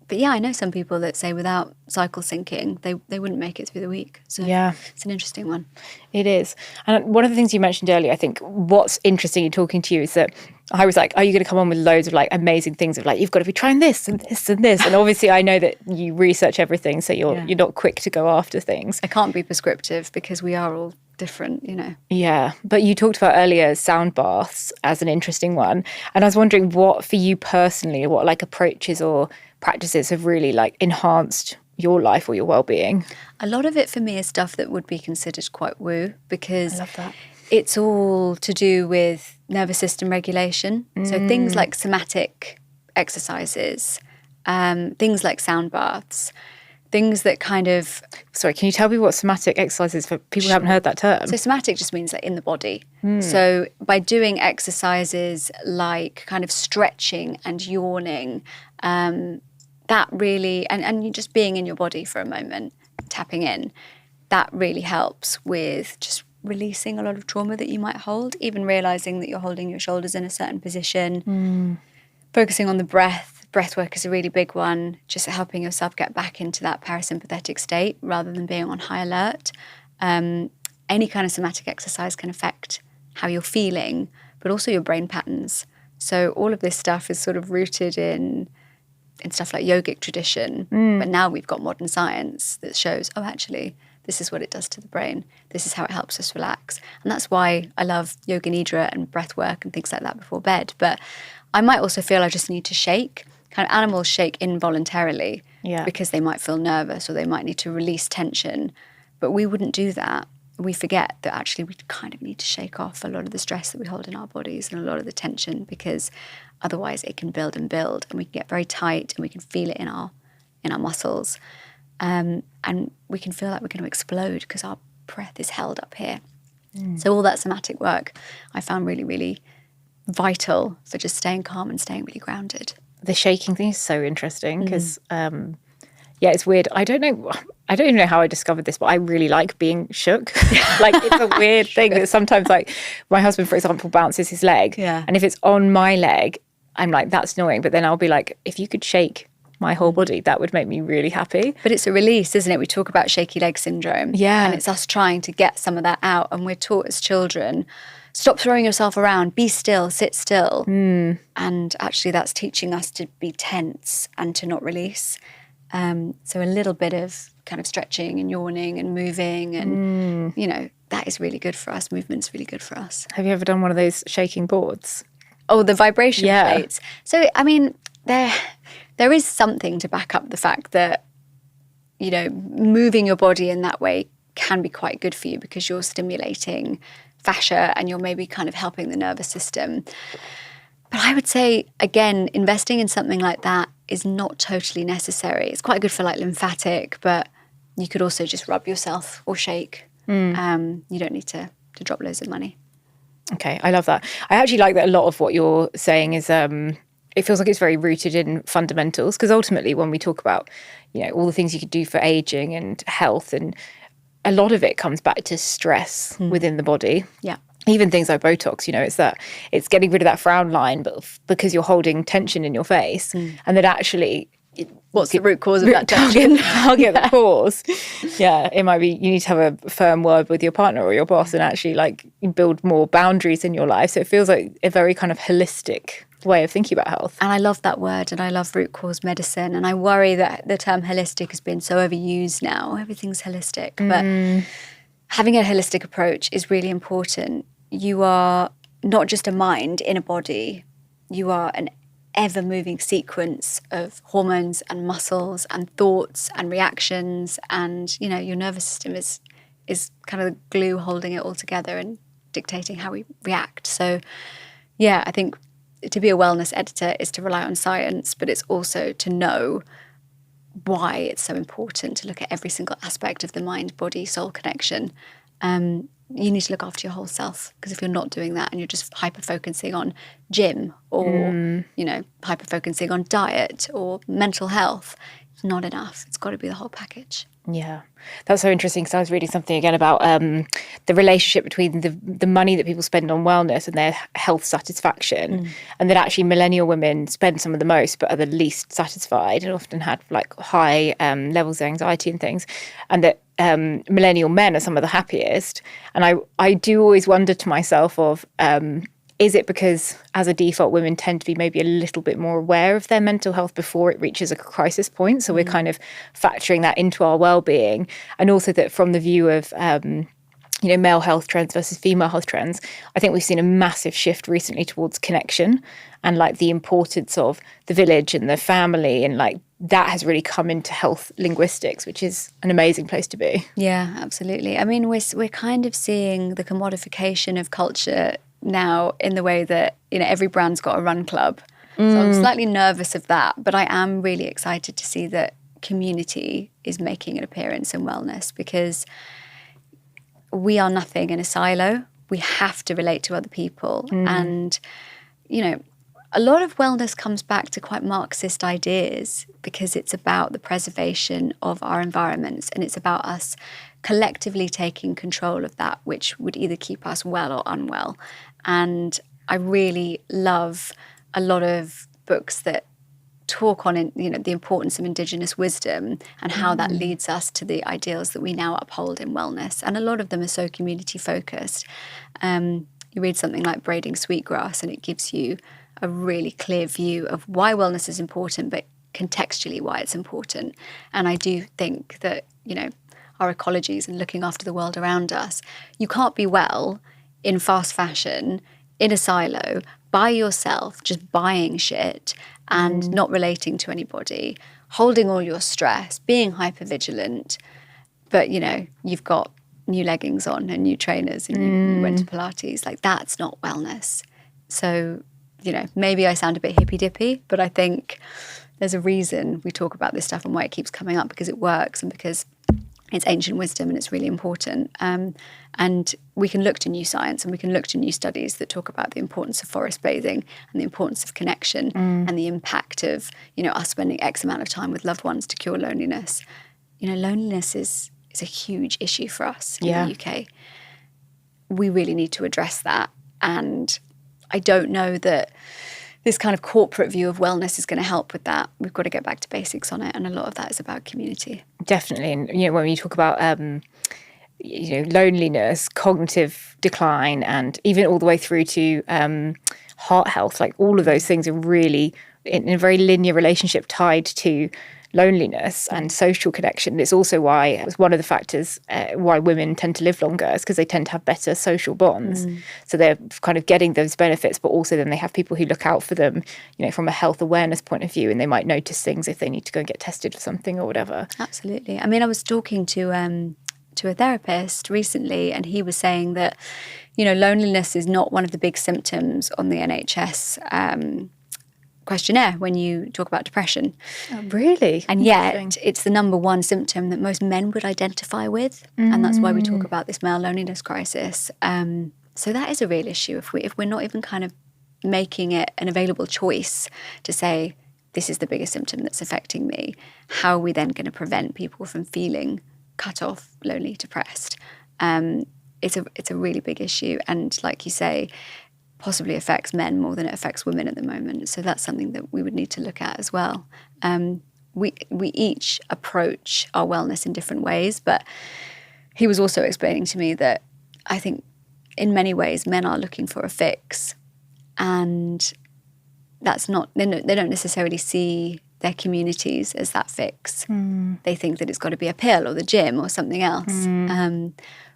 But yeah, I know some people that say without cycle syncing, they wouldn't make it through the week. So yeah, it's an interesting one. It is. And one of the things you mentioned earlier, I think what's interesting in talking to you is that I was like, are you going to come on with loads of like amazing things of like, you've got to be trying this and this and this. And obviously I know that you research everything, so you're not quick to go after things. I can't be prescriptive because we are all different, you know. Yeah. But you talked about earlier sound baths as an interesting one. And I was wondering what for you personally, what like approaches or practices have really like enhanced your life or your well-being? A lot of it for me is stuff that would be considered quite woo, because I love that. It's all to do with nervous system regulation. So things like somatic exercises, things like sound baths, things that kind of... Sorry, can you tell me what somatic exercise is for people who haven't heard that term? So somatic just means like in the body. So by doing exercises like kind of stretching and yawning, that really, and you just being in your body for a moment, tapping in, that really helps with just releasing a lot of trauma that you might hold, even realising that you're holding your shoulders in a certain position, focusing on the breath, breath work is a really big one, just helping yourself get back into that parasympathetic state rather than being on high alert. Any kind of somatic exercise can affect how you're feeling, but also your brain patterns. So all of this stuff is sort of rooted in stuff like yogic tradition, but now we've got modern science that shows, oh, actually, this is what it does to the brain. This is how it helps us relax. And that's why I love yoga nidra and breath work and things like that before bed. But I might also feel I just need to shake. Kind of animals shake involuntarily because they might feel nervous or they might need to release tension. But we wouldn't do that. We forget that actually we kind of need to shake off a lot of the stress that we hold in our bodies and a lot of the tension, because otherwise it can build and build and we can get very tight and we can feel it in our muscles. And we can feel like we're going to explode because our breath is held up here. So all that somatic work I found really, really vital for just staying calm and staying really grounded. The shaking thing is so interesting because, it's weird. I don't even know how I discovered this, but I really like being shook. Like, it's a weird thing that sometimes, like, my husband, for example, bounces his leg. Yeah. And if it's on my leg, I'm like, that's annoying. But then I'll be like, if you could shake my whole body, that would make me really happy. But it's a release, isn't it? We talk about shaky leg syndrome. Yeah. And it's us trying to get some of that out. And we're taught as children, stop throwing yourself around, be still, sit still. And actually that's teaching us to be tense and to not release. So a little bit of kind of stretching and yawning and moving and, that is really good for us. Movement's really good for us. Have you ever done one of those shaking boards? Oh, the vibration plates. So, I mean, there is something to back up the fact that, moving your body in that way can be quite good for you because you're stimulating fascia and you're maybe kind of helping the nervous system. But I would say, again, investing in something like that is not totally necessary. It's quite good for like lymphatic, but you could also just rub yourself or shake. You don't need to drop loads of money. Okay, I love that. I actually like that a lot of what you're saying is it feels like it's very rooted in fundamentals, because ultimately when we talk about, all the things you could do for aging and health, and a lot of it comes back to stress within the body. Yeah. Even things like Botox, it's getting rid of that frown line, but because you're holding tension in your face, and that actually, what's the root cause of that tension? Target the cause. Yeah, it might be you need to have a firm word with your partner or your boss, and actually like build more boundaries in your life. So it feels like a very kind of holistic way of thinking about health. And I love that word, and I love root cause medicine. And I worry that the term holistic has been so overused now. Everything's holistic, but having a holistic approach is really important. You are not just a mind in a body. You are an ever-moving sequence of hormones and muscles and thoughts and reactions, and your nervous system is kind of the glue holding it all together and dictating how we react. So I think to be a wellness editor is to rely on science, but it's also to know why it's so important to look at every single aspect of the mind, body, soul connection. You need to look after your whole self, because if you're not doing that and you're just hyper-focusing on gym or, hyper-focusing on diet or mental health, it's not enough. It's got to be the whole package. Yeah, that's so interesting, because I was reading something again about the relationship between the money that people spend on wellness and their health satisfaction, and that actually millennial women spend some of the most but are the least satisfied and often had like high levels of anxiety and things, and that millennial men are some of the happiest. And I do always wonder to myself of, is it because as a default women tend to be maybe a little bit more aware of their mental health before it reaches a crisis point? So we're kind of factoring that into our well-being. And also that from the view of, male health trends versus female health trends, I think we've seen a massive shift recently towards connection and like the importance of the village and the family, and like that has really come into health linguistics, which is an amazing place to be. Yeah, absolutely. I mean, we're kind of seeing the commodification of culture now in the way that, every brand's got a run club. So I'm slightly nervous of that, but I am really excited to see that community is making an appearance in wellness, because we are nothing in a silo. We have to relate to other people. And, a lot of wellness comes back to quite Marxist ideas, because it's about the preservation of our environments, and it's about us collectively taking control of that, which would either keep us well or unwell. And I really love a lot of books that talk on the importance of Indigenous wisdom and how that leads us to the ideals that we now uphold in wellness. And a lot of them are so community focused. You read something like Braiding Sweetgrass and it gives you a really clear view of why wellness is important, but contextually why it's important. And I do think that, our ecologies and looking after the world around us, you can't be well in fast fashion, in a silo, by yourself, just buying shit and not relating to anybody, holding all your stress, being hypervigilant, but, you've got new leggings on and new trainers and you went to Pilates. Like, that's not wellness. So, maybe I sound a bit hippy-dippy, but I think there's a reason we talk about this stuff and why it keeps coming up, because it works and because it's ancient wisdom and it's really important. And we can look to new science and we can look to new studies that talk about the importance of forest bathing and the importance of connection and the impact of, us spending X amount of time with loved ones to cure loneliness. Loneliness is a huge issue for us in the UK. We really need to address that. And I don't know that this kind of corporate view of wellness is going to help with that. We've got to get back to basics on it. And a lot of that is about community. Definitely. And, when you talk about, loneliness, cognitive decline, and even all the way through to heart health, like all of those things are really in a very linear relationship tied to loneliness and social connection. It's also why it's one of the factors why women tend to live longer, is because they tend to have better social bonds. So they're kind of getting those benefits, but also then they have people who look out for them, from a health awareness point of view, and they might notice things if they need to go and get tested for something or whatever. Absolutely. I mean, I was talking to a therapist recently, and he was saying that, loneliness is not one of the big symptoms on the NHS questionnaire when you talk about depression. Oh, really? And yet it's the number one symptom that most men would identify with. And that's why we talk about this male loneliness crisis. So that is a real issue. If we're not even kind of making it an available choice to say, this is the biggest symptom that's affecting me, how are we then going to prevent people from feeling cut off, lonely, depressed? It's a really big issue. And like you say, possibly affects men more than it affects women at the moment. So that's something that we would need to look at as well. We each approach our wellness in different ways, but he was also explaining to me that I think in many ways men are looking for a fix, and that's not, they don't necessarily see their communities as that fix. They think that it's got to be a pill or the gym or something else.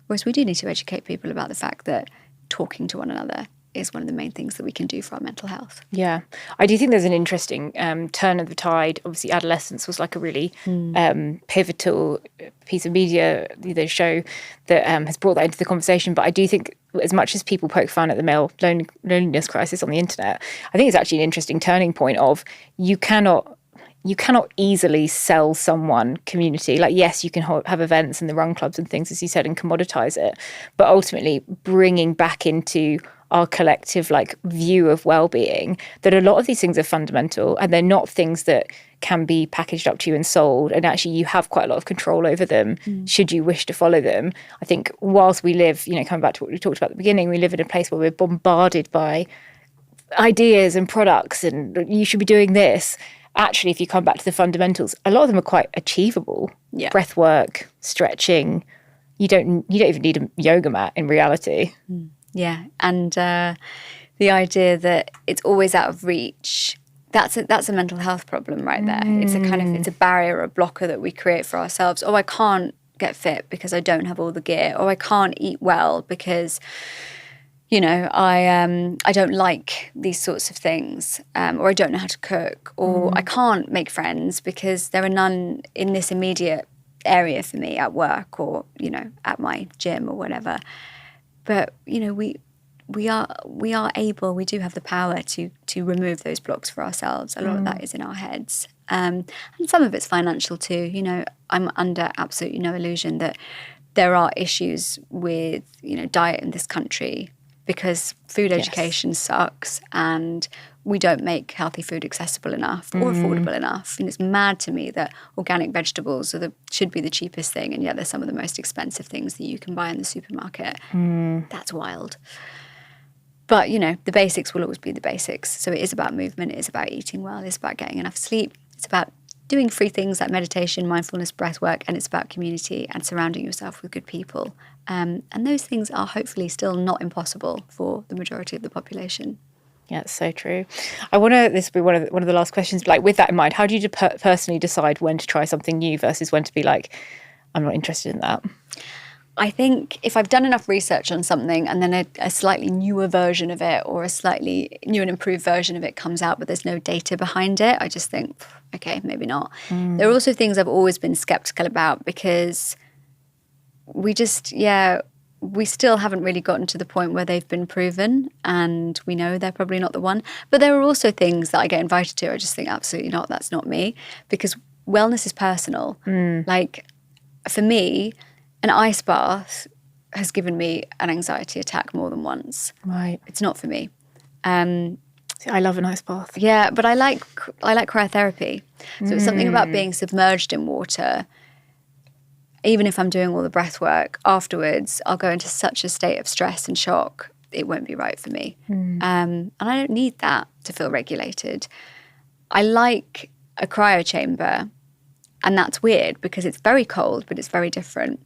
Whereas we do need to educate people about the fact that talking to one another is one of the main things that we can do for our mental health. Yeah. I do think there's an interesting turn of the tide. Obviously, adolescence was like a really pivotal piece of media, show that has brought that into the conversation. But I do think as much as people poke fun at the male loneliness crisis on the internet, I think it's actually an interesting turning point of you cannot easily sell someone community. Like, yes, you can have events and the run clubs and things, as you said, and commoditize it. But ultimately, bringing back into our collective view of well-being that a lot of these things are fundamental and they're not things that can be packaged up to you and sold, and actually you have quite a lot of control over them should you wish to follow them. I think whilst we live, coming back to what we talked about at the beginning, we live in a place where we're bombarded by ideas and products and you should be doing this. Actually, if you come back to the fundamentals, a lot of them are quite achievable. Yeah. Breath work, stretching. You don't even need a yoga mat in reality. Yeah, and the idea that it's always out of reach, that's a mental health problem right there. It's a barrier, a blocker that we create for ourselves. Oh, I can't get fit because I don't have all the gear. Or I can't eat well because, I don't like these sorts of things. Or I don't know how to cook. Or I can't make friends because there are none in this immediate area for me at work or, at my gym or whatever. But, we are able, we do have the power to remove those blocks for ourselves. A lot of that is in our heads. And some of it's financial too. I'm under absolutely no illusion that there are issues with, diet in this country because food education sucks and we don't make healthy food accessible enough or affordable enough. And it's mad to me that organic vegetables should be the cheapest thing, and yet they're some of the most expensive things that you can buy in the supermarket. That's wild. But, the basics will always be the basics. So it is about movement, it is about eating well, it's about getting enough sleep, it's about doing free things like meditation, mindfulness, breath work, and it's about community and surrounding yourself with good people. And those things are hopefully still not impossible for the majority of the population. Yeah, it's so true. This will be one of the last questions. Like, with that in mind, how do you personally decide when to try something new versus when to be like, I'm not interested in that? I think if I've done enough research on something and then a slightly newer version of it or a slightly new and improved version of it comes out, but there's no data behind it, I just think, okay, maybe not. There are also things I've always been skeptical about because we still haven't really gotten to the point where they've been proven and we know they're probably not the one. But there are also things that I get invited to. I just think, absolutely not, that's not me, because wellness is personal. Like, for me, an ice bath has given me an anxiety attack more than once. Right. It's not for me. I love an ice bath. Yeah, but I like cryotherapy. So it's something about being submerged in water. Even if I'm doing all the breath work, afterwards I'll go into such a state of stress and shock, it won't be right for me. And I don't need that to feel regulated. I like a cryo chamber, and that's weird because it's very cold, but it's very different.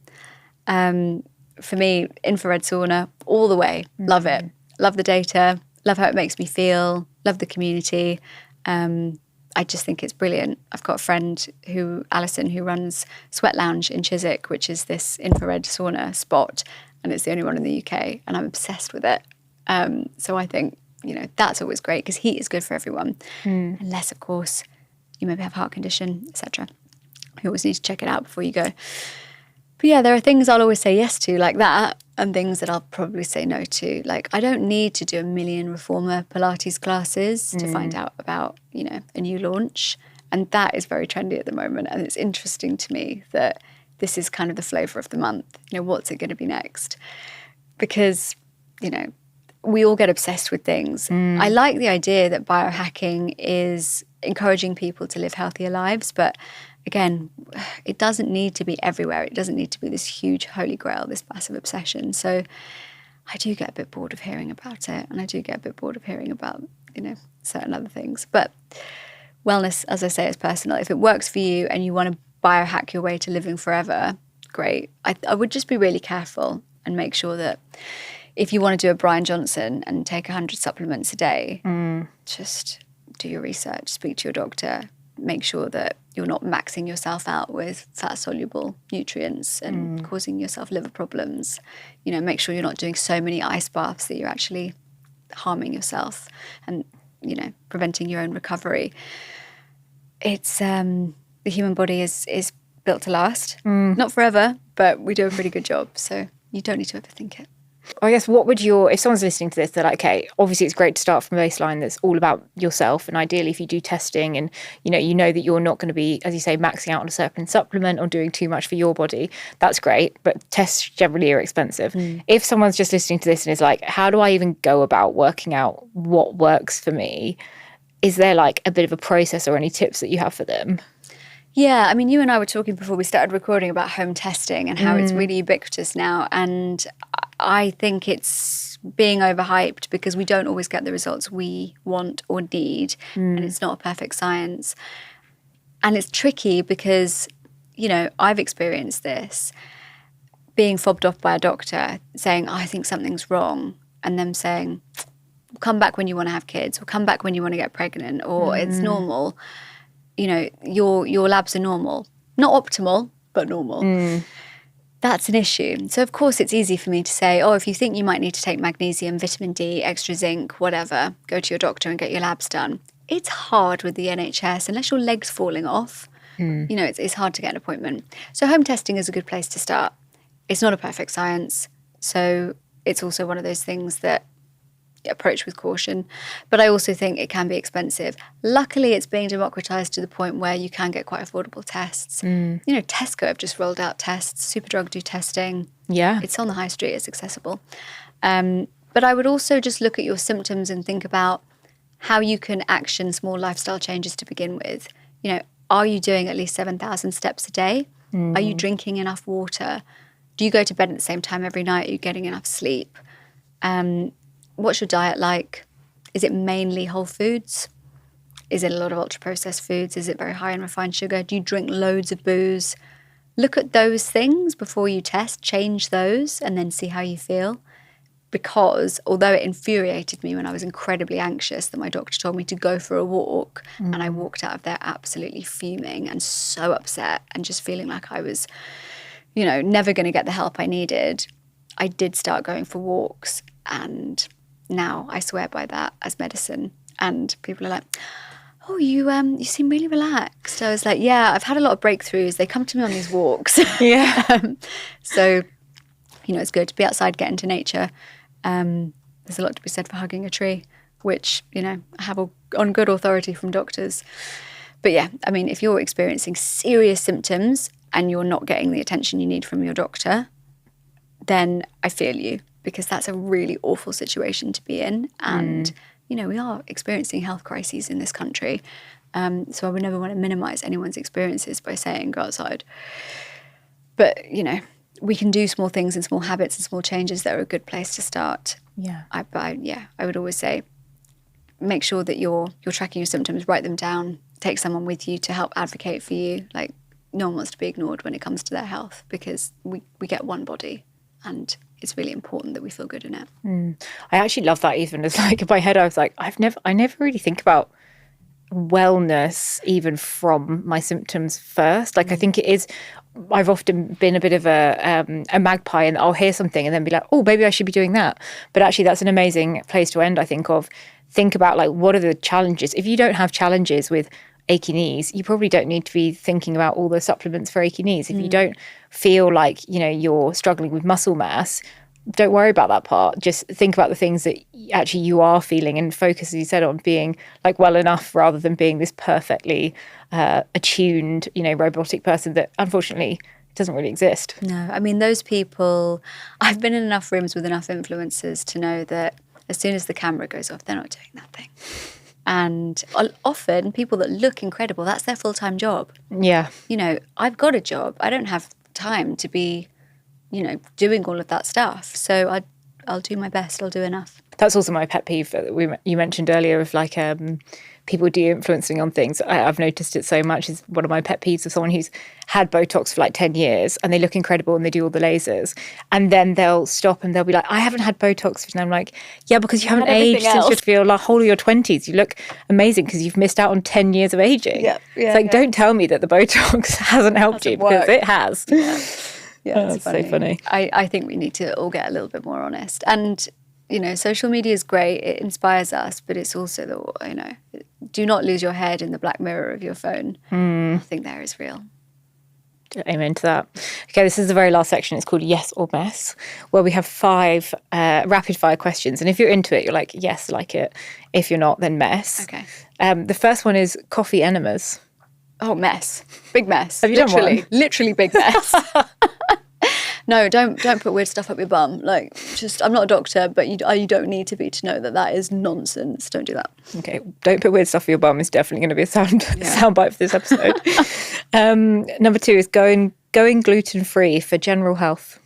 For me, infrared sauna, all the way. Love it. Love the data. Love how it makes me feel. Love the community. I just think it's brilliant. I've got a friend Alison, who runs Sweat Lounge in Chiswick, which is this infrared sauna spot, and it's the only one in the UK, and I'm obsessed with it. So I think, that's always great because heat is good for everyone. Unless, of course, you maybe have a heart condition, etc. You always need to check it out before you go. But yeah, there are things I'll always say yes to like that, and things that I'll probably say no to. Like, I don't need to do a million reformer Pilates classes to find out about, a new launch. And that is very trendy at the moment. And it's interesting to me that this is kind of the flavour of the month. What's it going to be next? Because, we all get obsessed with things. I like the idea that biohacking is encouraging people to live healthier lives, but again, it doesn't need to be everywhere. It doesn't need to be this huge holy grail, this massive obsession. So I do get a bit bored of hearing about it, and I do get a bit bored of hearing about, certain other things. But wellness, as I say, is personal. If it works for you and you want to biohack your way to living forever, great. I would just be really careful and make sure that if you want to do a Brian Johnson and take 100 supplements a day, just do your research, speak to your doctor, make sure that you're not maxing yourself out with fat-soluble nutrients and causing yourself liver problems. Make sure you're not doing so many ice baths that you're actually harming yourself and, preventing your own recovery. It's the human body is built to last. Not forever, but we do a pretty good job. So you don't need to overthink it. I guess if someone's listening to this, they're like, okay, obviously it's great to start from a baseline that's all about yourself. And ideally, if you do testing and, you know that you're not going to be, as you say, maxing out on a certain supplement or doing too much for your body, that's great. But tests generally are expensive. If someone's just listening to this and is like, how do I even go about working out what works for me? Is there like a bit of a process or any tips that you have for them? Yeah, I mean, you and I were talking before we started recording about home testing and how it's really ubiquitous now. And I think it's being overhyped because we don't always get the results we want or need. And it's not a perfect science. And it's tricky because, I've experienced this, being fobbed off by a doctor saying, I think something's wrong. And them saying, come back when you want to have kids, or come back when you want to get pregnant, or it's normal. Your labs are normal. Not optimal, but normal. That's an issue. So, of course, it's easy for me to say, if you think you might need to take magnesium, vitamin D, extra zinc, whatever, go to your doctor and get your labs done. It's hard with the NHS, unless your leg's falling off. It's hard to get an appointment. So home testing is a good place to start. It's not a perfect science. So it's also one of those things that approach with caution, but I also think it can be expensive. Luckily, it's being democratized to the point where you can get quite affordable tests. Tesco have just rolled out tests. Superdrug do testing. Yeah, it's on the high street. It's accessible. But I would also just look at your symptoms and think about how you can action small lifestyle changes to begin with. Are you doing at least 7,000 steps a day? Are you drinking enough water? Do you go to bed at the same time every night? Are you getting enough sleep? what's your diet like? Is it mainly whole foods? Is it a lot of ultra-processed foods? Is it very high in refined sugar? Do you drink loads of booze? Look at those things before you test, change those, and then see how you feel. Because although it infuriated me when I was incredibly anxious that my doctor told me to go for a walk, and I walked out of there absolutely fuming and so upset and just feeling like I was, never going to get the help I needed, I did start going for walks, and now I swear by that as medicine. And people are like, oh, you seem really relaxed. I was like, yeah, I've had a lot of breakthroughs. They come to me on these walks. Yeah. So, it's good to be outside, get into nature. There's a lot to be said for hugging a tree, which, I have on good authority from doctors. But yeah, I mean, if you're experiencing serious symptoms and you're not getting the attention you need from your doctor, then I feel you, because that's a really awful situation to be in. And we are experiencing health crises in this country. So I would never want to minimize anyone's experiences by saying go outside. But, we can do small things and small habits and small changes that are a good place to start. Yeah. I would always say make sure that you're tracking your symptoms, write them down, take someone with you to help advocate for you. Like, no one wants to be ignored when it comes to their health, because we get one body, and it's really important that we feel good in it. I actually love that. Even as like in my head, I was like, I never really think about wellness even from my symptoms first. Like, I think it is, I've often been a bit of a magpie, and I'll hear something and then be like, oh, maybe I should be doing that. But actually that's an amazing place to end, I think, think about like, what are the challenges? If you don't have challenges with achy knees, you probably don't need to be thinking about all the supplements for achy knees. If you don't feel like, you're struggling with muscle mass, don't worry about that part. Just think about the things that actually you are feeling, and focus, as you said, on being like well enough, rather than being this perfectly attuned, robotic person that unfortunately doesn't really exist. No, I mean, those people, I've been in enough rooms with enough influencers to know that as soon as the camera goes off, they're not doing that thing. And often people that look incredible, that's their full-time job. Yeah. I've got a job. I don't have time to be, doing all of that stuff. So I'll do my best. I'll do enough. That's also my pet peeve that you mentioned earlier, of like people de-influencing on things. I've noticed it so much. Is one of my pet peeves of someone who's had Botox for like 10 years and they look incredible and they do all the lasers, and then they'll stop and they'll be like, I haven't had Botox. And I'm like, yeah, because you haven't aged since you feel like whole of your 20s. You look amazing because you've missed out on 10 years of aging. It's like, don't tell me that the Botox hasn't helped you, because it has. Yeah, it's so funny. I think we need to all get a little bit more honest. And, social media is great. It inspires us, but it's also do not lose your head in the black mirror of your phone. Nothing there is real. Amen to that. Okay, this is the very last section. It's called Yes or Mess, where we have 5 rapid fire questions. And if you're into it, you're like, yes, like it. If you're not, then mess. Okay. The first one is coffee enemas. Oh, mess. Big mess. Have you done one? Literally big mess. No, don't put weird stuff up your bum. Like, just, I'm not a doctor, but you don't need to be to know that is nonsense. Don't do that. Okay, don't put weird stuff up your bum is definitely going to be a sound bite for this episode. Number 2 is going gluten-free for general health.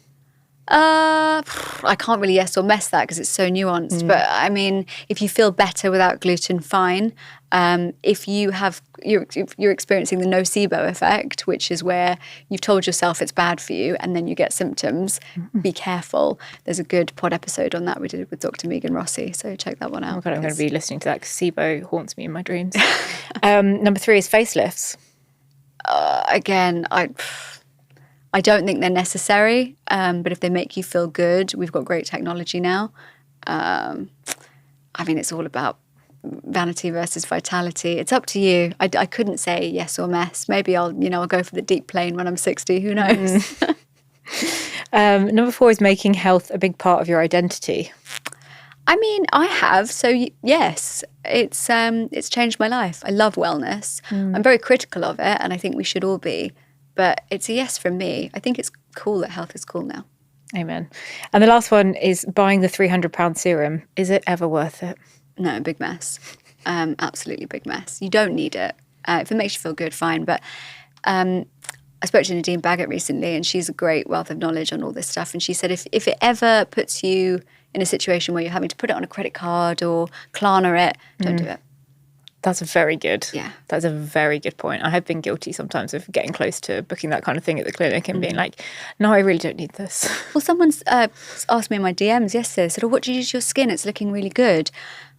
I can't really yes or mess that because it's so nuanced. But I mean, if you feel better without gluten, fine. If you're experiencing the nocebo effect, which is where you've told yourself it's bad for you and then you get symptoms, be careful. There's a good pod episode on that we did with Dr. Megan Rossi, so check that one out. Oh God, I'm going to be listening to that because SIBO haunts me in my dreams. Number 3 is facelifts. Again, I don't think they're necessary, but if they make you feel good, we've got great technology now. I mean, it's all about vanity versus vitality. It's up to you. I couldn't say yes or mess. Maybe I'll go for the deep plane when I'm 60. Who knows? Number 4 is making health a big part of your identity. I mean, I have. So yes, it's changed my life. I love wellness. I'm very critical of it, and I think we should all be. But it's a yes from me. I think it's cool that health is cool now. Amen. And the last one is buying the £300 serum. Is it ever worth it? No, big mess. Absolutely big mess. You don't need it. If it makes you feel good, fine. But I spoke to Nadine Baggett recently, and she's a great wealth of knowledge on all this stuff. And she said if it ever puts you in a situation where you're having to put it on a credit card or Klarna it, don't do it. That's very good. Yeah. That's a very good point. I have been guilty sometimes of getting close to booking that kind of thing at the clinic and being like, no, I really don't need this. Well, someone's asked me in my DMs yesterday, said, oh, what do you use to your skin? It's looking really good.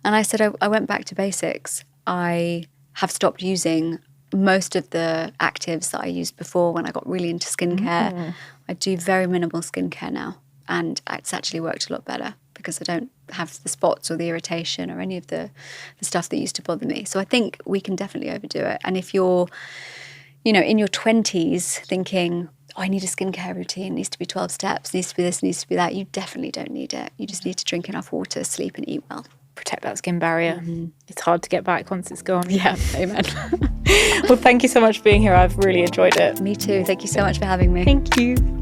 And I said, I went back to basics. I have stopped using most of the actives that I used before when I got really into skincare. I do very minimal skincare now. And it's actually worked a lot better because I don't have the spots or the irritation or any of the stuff that used to bother me. So I think we can definitely overdo it. And if you're, in your 20s thinking, oh, I need a skincare routine, needs to be 12 steps, needs to be this, needs to be that, you definitely don't need it. You just need to drink enough water, sleep and eat well. Protect that skin barrier. It's hard to get back once it's gone. Yeah, amen. Well, thank you so much for being here. I've really enjoyed it. Me too. Thank you so much for having me. Thank you.